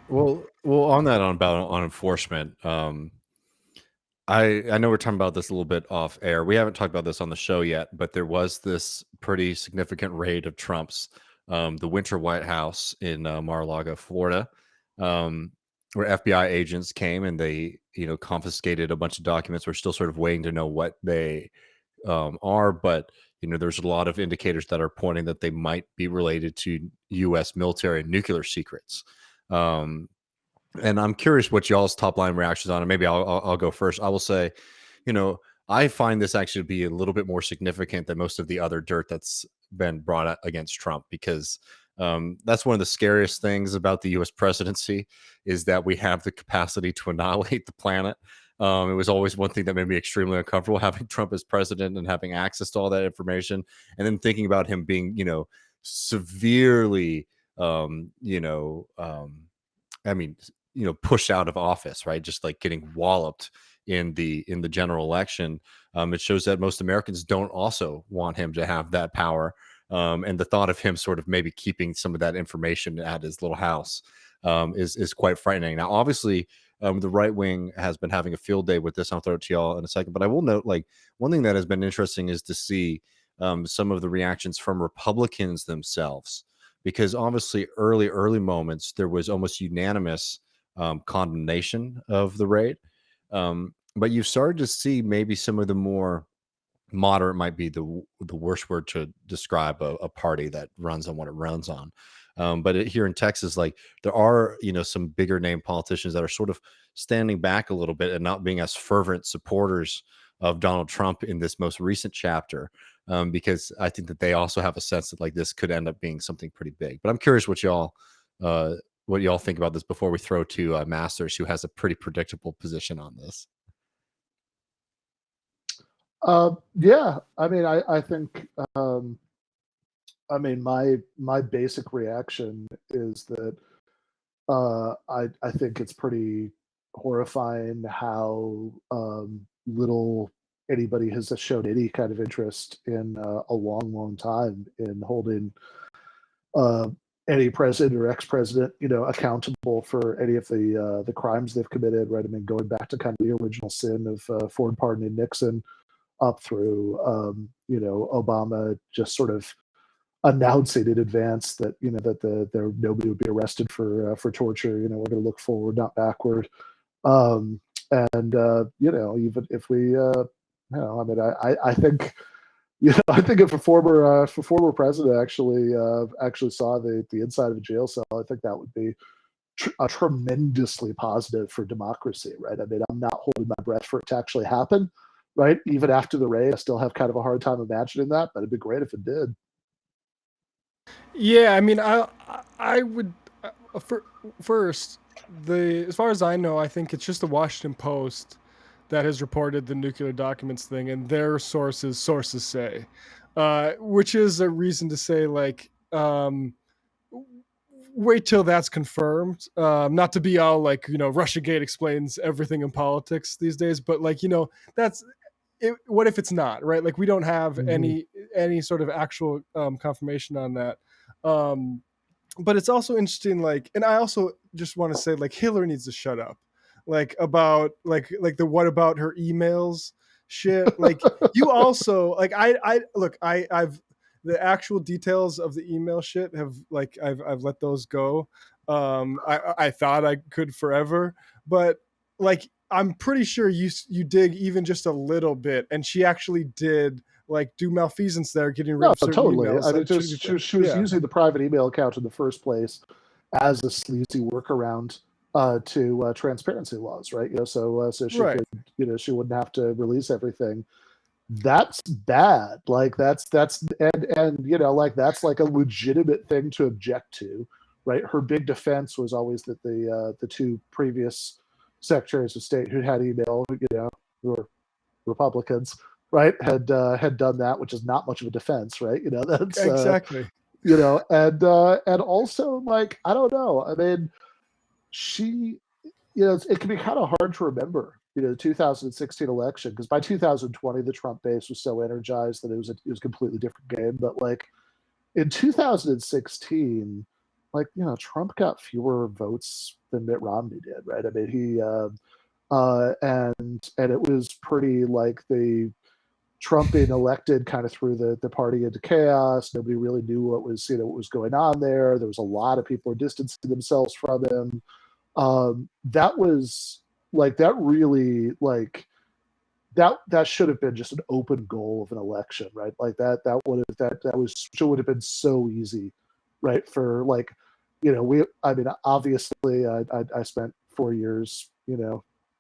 Well, on that, on enforcement, I know we're talking about this a little bit off air. We haven't talked about this on the show yet, but there was this pretty significant raid of Trump's, the Winter White House in Mar-a-Lago, Florida, where FBI agents came and they, confiscated a bunch of documents. We're still sort of waiting to know what they are, but there's a lot of indicators that are pointing that they might be related to U.S. military and nuclear secrets. And I'm curious what y'all's top line reactions on it. Maybe I'll go first. I will say, I find this actually to be a little bit more significant than most of the other dirt that's been brought up against Trump, because that's one of the scariest things about the U.S. presidency, is that we have the capacity to annihilate the planet. It was always one thing that made me extremely uncomfortable, having Trump as president and having access to all that information, and then thinking about him being, severely, pushed out of office, right? Just like getting walloped in the general election. It shows that most Americans don't also want him to have that power. And the thought of him sort of maybe keeping some of that information at his little house is quite frightening. Now, obviously, the right wing has been having a field day with this. I'll throw it to y'all in a second, but I will note, like, one thing that has been interesting is to see some of the reactions from Republicans themselves, because obviously early moments there was almost unanimous condemnation of the raid, but you've started to see maybe some of the more moderate, might be the worst word to describe a party that runs on what it runs on. But here in Texas, like, there are, some bigger name politicians that are sort of standing back a little bit and not being as fervent supporters of Donald Trump in this most recent chapter, because I think that they also have a sense that, like, this could end up being something pretty big. But I'm curious what y'all think about this before we throw to Masters, who has a pretty predictable position on this. Yeah, I mean, I think, I mean, my basic reaction is that I think it's pretty horrifying how little anybody has shown any kind of interest in a long time in holding any president or ex-president, accountable for any of the crimes they've committed, right? I mean, going back to kind of the original sin of Ford pardoning Nixon, up through Obama just sort of announcing in advance that that nobody would be arrested for torture. We're going to look forward, not backward. And even if we, I mean, I think, I think if a former president actually saw the inside of a jail cell, I think that would be a tremendously positive for democracy, right? I mean, I'm not holding my breath for it to actually happen, right? Even after the raid, I still have kind of a hard time imagining that, but it'd be great if it did. Yeah, I mean, I would first, as far as I know, I think it's just the Washington Post that has reported the nuclear documents thing, and their sources say, which is a reason to say, like, wait till that's confirmed. Not to be all like, Russiagate explains everything in politics these days, but, like, that's it. What if it's not, right? Like, we don't have any sort of actual confirmation on that. But it's also interesting, like, and I also just want to say, like, Hillary needs to shut up, like, about like the what about her emails shit. Like you also like I look I've the actual details of the email shit have like I've let those go. I thought I could forever, but like I'm pretty sure you dig even just a little bit, and she actually did like do malfeasance there, getting rid No, of certain totally. emails. I mean, she was using the private email account in the first place as a sleazy workaround to transparency laws, right? So she Right. could, she wouldn't have to release everything. That's bad. Like that's and like that's like a legitimate thing to object to, right? Her big defense was always that the two previous secretaries of state who had email, who were Republicans, right, had done that, which is not much of a defense, right? That's exactly. And also, like, I don't know. I mean, she, it can be kind of hard to remember, the 2016 election, because by 2020 the Trump base was so energized that it was a completely different game. But like in 2016, like Trump got fewer votes than Mitt Romney did, right? I mean, he and it was pretty like the Trump being elected kind of threw the party into chaos. Nobody really knew what was going on there. There was a lot of people distancing themselves from him. That was like that really like that should have been just an open goal of an election, right? Like that would have been so easy, right? For like, I mean, obviously, I spent 4 years,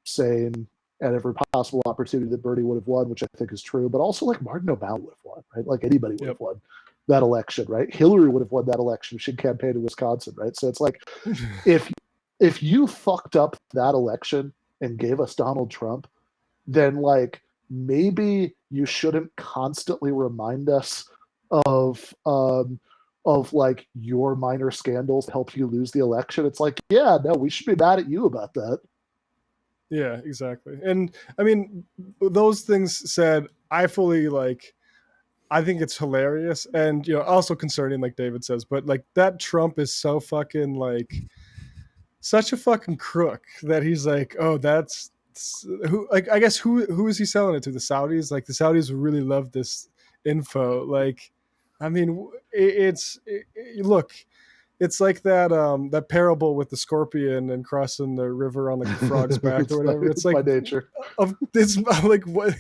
saying at every possible opportunity that Bernie would have won, which I think is true, but also like Martin O'Malley would have won, right? Like anybody would have won that election, right? Hillary would have won that election if she'd campaigned in Wisconsin, right? So it's like if you fucked up that election and gave us Donald Trump, then like maybe you shouldn't constantly remind us of like your minor scandals that helped you lose the election. It's like, yeah, no, we should be mad at you about that. Yeah, exactly. And I mean, those things said, I fully like, I think it's hilarious and, also concerning, like David says, but like that Trump is so fucking like such a fucking crook that he's like, oh, that's who, like, I guess who is he selling it to? The Saudis? Like the Saudis really love this info. Like, I mean, look, it's like that parable with the scorpion and crossing the river on the frog's back or whatever. It's like by nature. It's like, what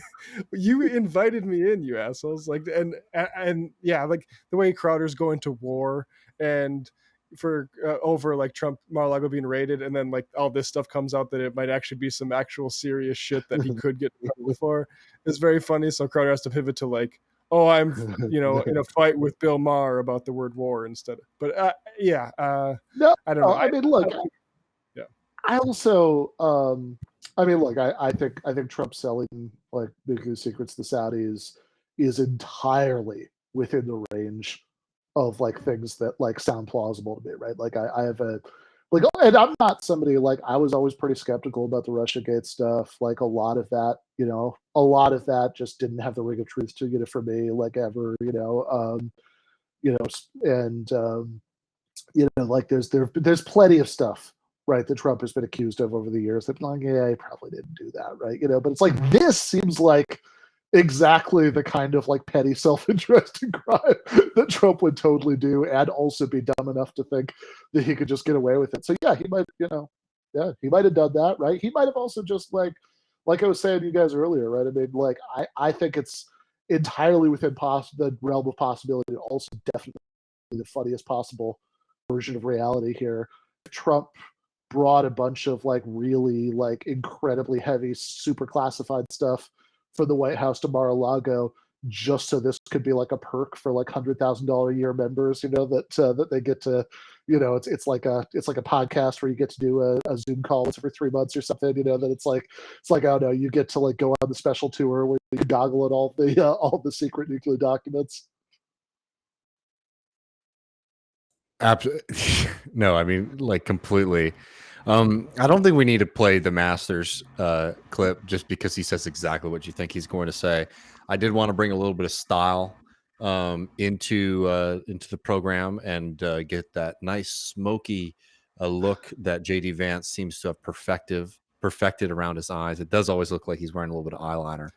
you invited me in, you assholes. Like, and yeah, like the way Crowder's going to war and for over like Trump Mar-a-Lago being raided, and then like all this stuff comes out that it might actually be some actual serious shit that he could get in trouble for is very funny. So Crowder has to pivot to like, oh, I'm in a fight with Bill Maher about the word war instead. But no, I don't know. I mean, look, I also, I mean, look, I think Trump selling like nuclear secrets to the Saudis is entirely within the range of like things that like sound plausible to me, right? Like I have a like, and I'm not somebody like I was always pretty skeptical about the Russiagate stuff. Like a lot of that just didn't have the ring of truth to it for me, like ever, like there's plenty of stuff, right, that Trump has been accused of over the years that like, yeah, he probably didn't do that, right? But it's like this seems like exactly the kind of like petty self-interested crime that Trump would totally do and also be dumb enough to think that he could just get away with it. So yeah, he might, he might have done that, right? He might have also just like I was saying to you guys earlier, right? I mean, like I think it's entirely within the realm of possibility, also definitely the funniest possible version of reality here. Trump brought a bunch of like really like incredibly heavy, super classified stuff for the White House to Mar-a-Lago, just so this could be like a perk for like $100,000 a year members, that they get to, it's like a podcast where you get to do a Zoom call once every 3 months or something, that it's like, I don't know, you get to like go on the special tour where you goggle at all the secret nuclear documents. Absolutely. No, I mean, like completely. I don't think we need to play the Masters clip just because he says exactly what you think he's going to say. I did want to bring a little bit of style into the program and get that nice smoky look that JD Vance seems to have perfected around his eyes. It does always look like he's wearing a little bit of eyeliner.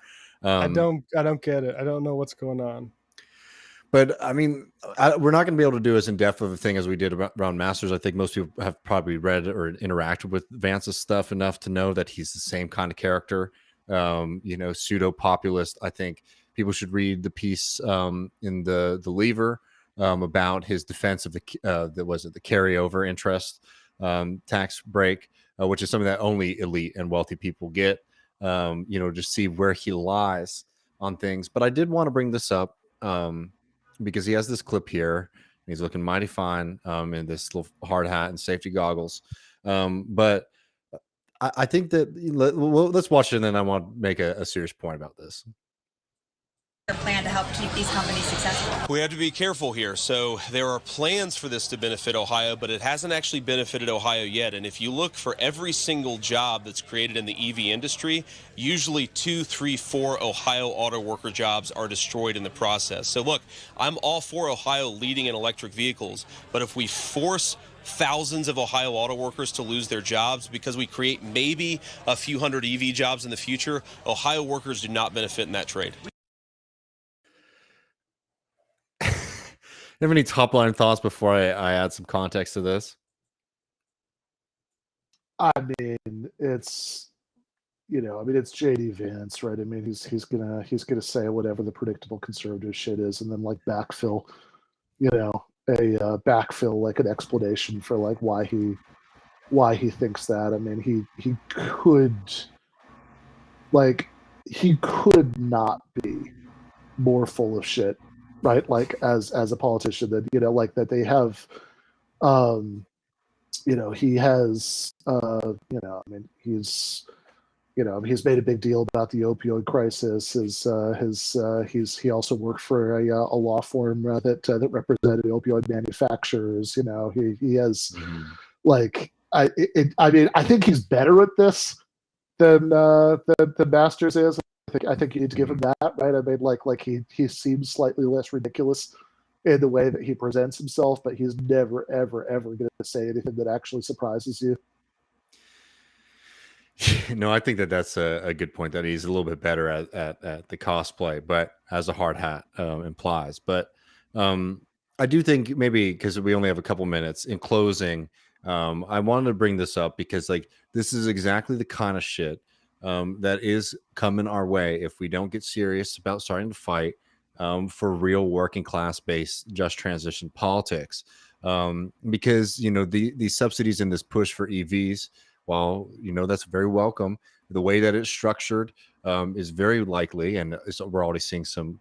I don't get it. I don't know what's going on. But I mean, we're not going to be able to do as in depth of a thing as we did around Masters. I think most people have probably read or interacted with Vance's stuff enough to know that he's the same kind of character. Pseudo-Populist. I think people should read the piece in the Lever about his defense of the carryover interest tax break, which is something that only elite and wealthy people get. Just see where he lies on things. But I did want to bring this up. Because he has this clip here. He's looking mighty fine in this little hard hat and safety goggles. But I think that let's watch it, and then I want to make a serious point about this. Plan to help keep these companies successful? We have to be careful here. So there are plans for this to benefit Ohio, but it hasn't actually benefited Ohio yet. And if you look for every single job that's created in the EV industry, usually 2, 3, 4 Ohio auto worker jobs are destroyed in the process. So look, I'm all for Ohio leading in electric vehicles, but if we force thousands of Ohio auto workers to lose their jobs because we create maybe a few hundred EV jobs in the future, Ohio workers do not benefit in that trade. Have any top line thoughts before I add some context to this? I mean, it's it's JD Vance, right? I mean, he's gonna say whatever the predictable conservative shit is, and then like backfill, backfill like an explanation for like why he thinks that. I mean, he could not be more full of shit, right? Like as a politician, that that they have he has he's made a big deal about the opioid crisis. He also worked for a law firm that represented opioid manufacturers. He has I think he's better at this than Masters is. I think you need to give him that, right? I mean, he seems slightly less ridiculous in the way that he presents himself, but he's never, ever, ever going to say anything that actually surprises you. No, I think that's a good point, that he's a little bit better at the cosplay, but as a hard hat implies. But I do think maybe, because we only have a couple minutes in closing, I wanted to bring this up because this is exactly the kind of shit that is coming our way if we don't get serious about starting to fight for real working class based just transition politics. Because these subsidies and this push for EVs, while that's very welcome, the way that it's structured is very likely, and we're already seeing some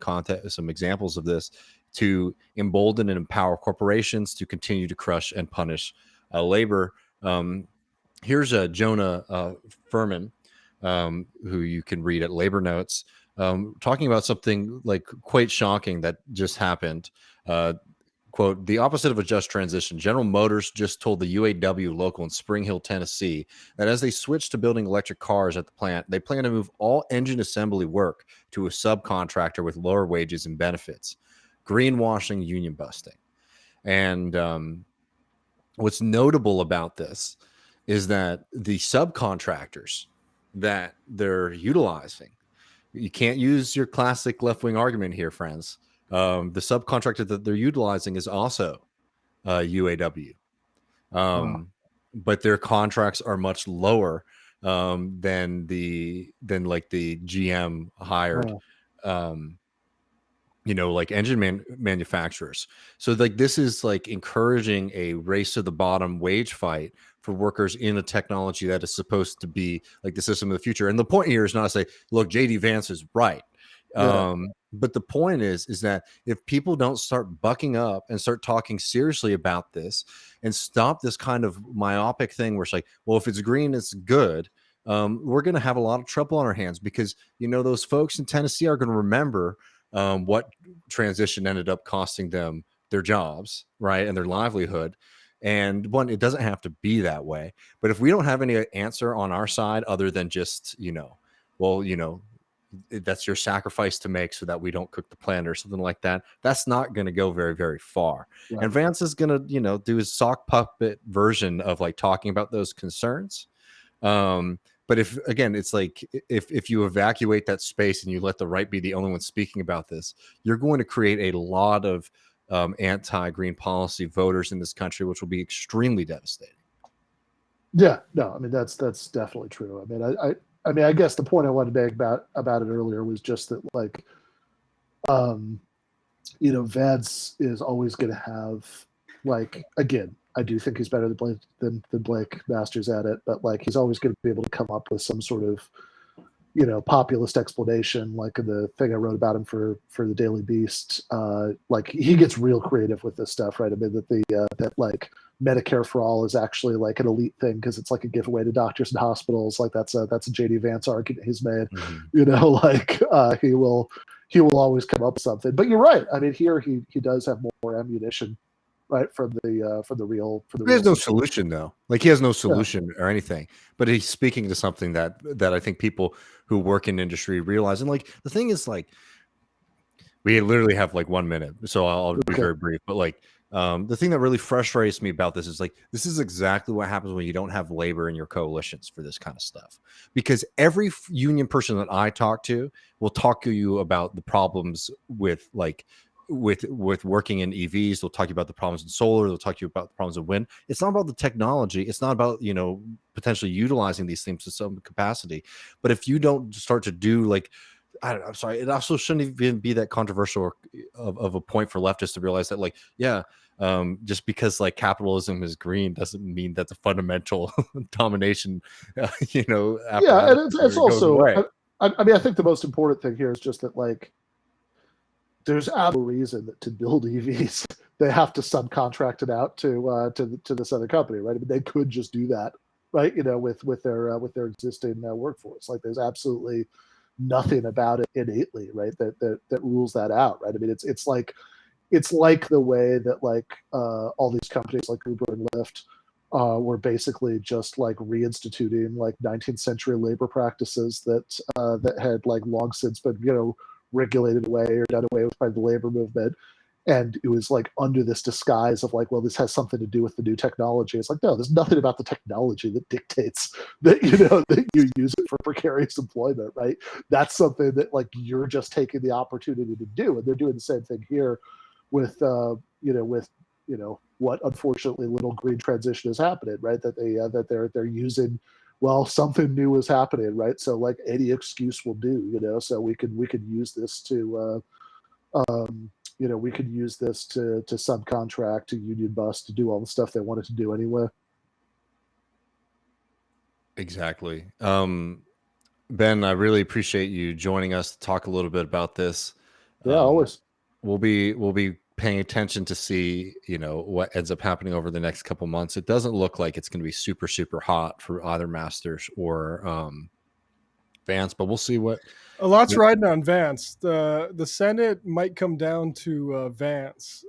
examples of this, to embolden and empower corporations to continue to crush and punish labor. Here's Jonah Furman, who you can read at Labor Notes, talking about something quite shocking that just happened. Quote, the opposite of a just transition. General Motors just told the UAW local in Spring Hill, Tennessee, that as they switch to building electric cars at the plant, they plan to move all engine assembly work to a subcontractor with lower wages and benefits. Greenwashing, union busting. And what's notable about this is that the subcontractors that they're utilizing, you can't use your classic left-wing argument here, friends. The subcontractor that they're utilizing is also UAW, but their contracts are much lower than the GM hired, engine manufacturers. So this is encouraging a race to the bottom wage fight for workers in a technology that is supposed to be the system of the future. And the point here is not to say, look, JD Vance is right. Yeah. But the point is that if people don't start bucking up and start talking seriously about this and stop this kind of myopic thing where it's well, if it's green, it's good. We're going to have a lot of trouble on our hands, because, those folks in Tennessee are going to remember what transition ended up costing them their jobs, right, and their livelihood. And it doesn't have to be that way. But if we don't have any answer on our side other than just, that's your sacrifice to make so that we don't cook the plant or something like that, that's not going to go very, very far. Right. And Vance is going to, do his sock puppet version of talking about those concerns. But if again, it's like if you evacuate that space and you let the right be the only one speaking about this, you're going to create a lot of anti-green policy voters in this country, which will be extremely devastating. Yeah, no, I mean that's definitely true. I mean, I guess the point I wanted to make about it earlier was just that, like, you know, Vance is always going to have, like, again, I do think he's better than Blake Masters at it, but like he's always going to be able to come up with some sort of, you know, populist explanation, like in the thing I wrote about him for the Daily Beast. Like he gets real creative with this stuff, right? I mean that that like Medicare for all is actually like an elite thing because it's like a giveaway to doctors and hospitals. Like that's a JD Vance argument he's made. You know, like he will always come up with something. But you're right. I mean, here he does have more ammunition, right, from the real. He has no solution though. Like he has no solution or anything. But he's speaking to something that I think people who work in industry realize. And like the thing is, like, we literally have like 1 minute, so I'll be very brief. But like the thing that really frustrates me about this is like this is exactly what happens when you don't have labor in your coalitions for this kind of stuff. Because every union person that I talk to will talk to you about the problems with like with working in EVs. They'll talk to you about the problems in solar. They'll talk to you about the problems of wind. It's not about the technology. It's not about, you know, potentially utilizing these things to some capacity. But if you don't start to do like, I'm sorry, it also shouldn't even be that controversial of a point for leftists to realize that, like, yeah, just because like capitalism is green doesn't mean that the fundamental domination, you know. Yeah, and it's also, I mean, I think the most important thing here is just that, like, there's no reason that to build EVs they have to subcontract it out to this other company, right? I mean, they could just do that, right? You know, with their existing workforce. Like, there's absolutely nothing about it innately, right? That rules that out, right? I mean, it's like the way that like all these companies like Uber and Lyft were basically just like reinstituting like 19th century labor practices that had like long since been, you know, regulated away or done away with by the labor movement. And it was like under this disguise of like, well, this has something to do with the new technology. It's like, no, there's nothing about the technology that dictates that, you know, that you use it for precarious employment, right? That's something that like you're just taking the opportunity to do. And they're doing the same thing here with, what unfortunately little green transition is happening, right? That they're using, well, something new is happening, right? So like any excuse will do, you know. So we could use this to, we could use this to subcontract to union bus to do all the stuff they wanted to do anyway. Exactly. Ben, I really appreciate you joining us to talk a little bit about this. Yeah, always. We'll be paying attention to see, you know, what ends up happening over the next couple months. It doesn't look like it's going to be super, super hot for either Masters or Vance, but we'll see what. A lot's riding on Vance. The Senate might come down to Vance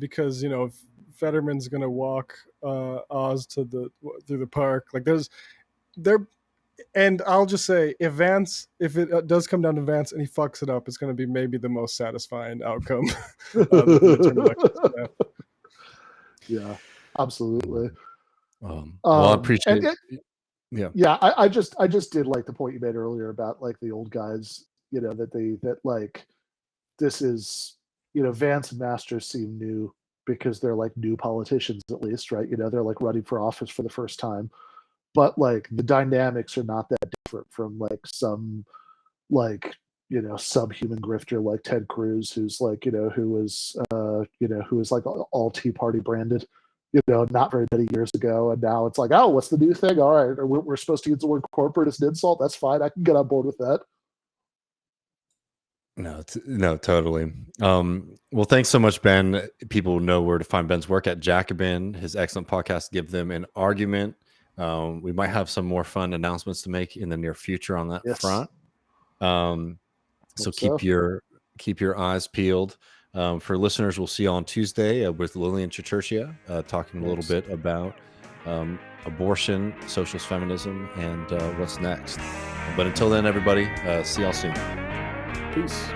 because, you know, Fetterman's going to walk Oz through the park. Like and I'll just say, if it does come down to Vance and he fucks it up, it's going to be maybe the most satisfying outcome. Yeah, absolutely. Well, I appreciate it. Yeah. I just did like the point you made earlier about like the old guys, you know, that like this is, you know, Vance and Masters seem new because they're like new politicians at least, right? You know, they're like running for office for the first time. But like the dynamics are not that different from like some like, you know, subhuman grifter like Ted Cruz, who's like, you know, who was like all Tea Party branded, you know, not very many years ago. And now it's like, oh, what's the new thing? All right, we're supposed to use the word corporate as an insult. That's fine. I can get on board with that. No, totally. Well, thanks so much, Ben. People know where to find Ben's work at Jacobin, his excellent podcast, Give Them an Argument. We might have some more fun announcements to make in the near future on that front. So keep your eyes peeled. For listeners, we'll see you on Tuesday with Lillian Chatercia talking a little bit about abortion, socialist feminism, and what's next. But until then, everybody, see y'all soon. Peace.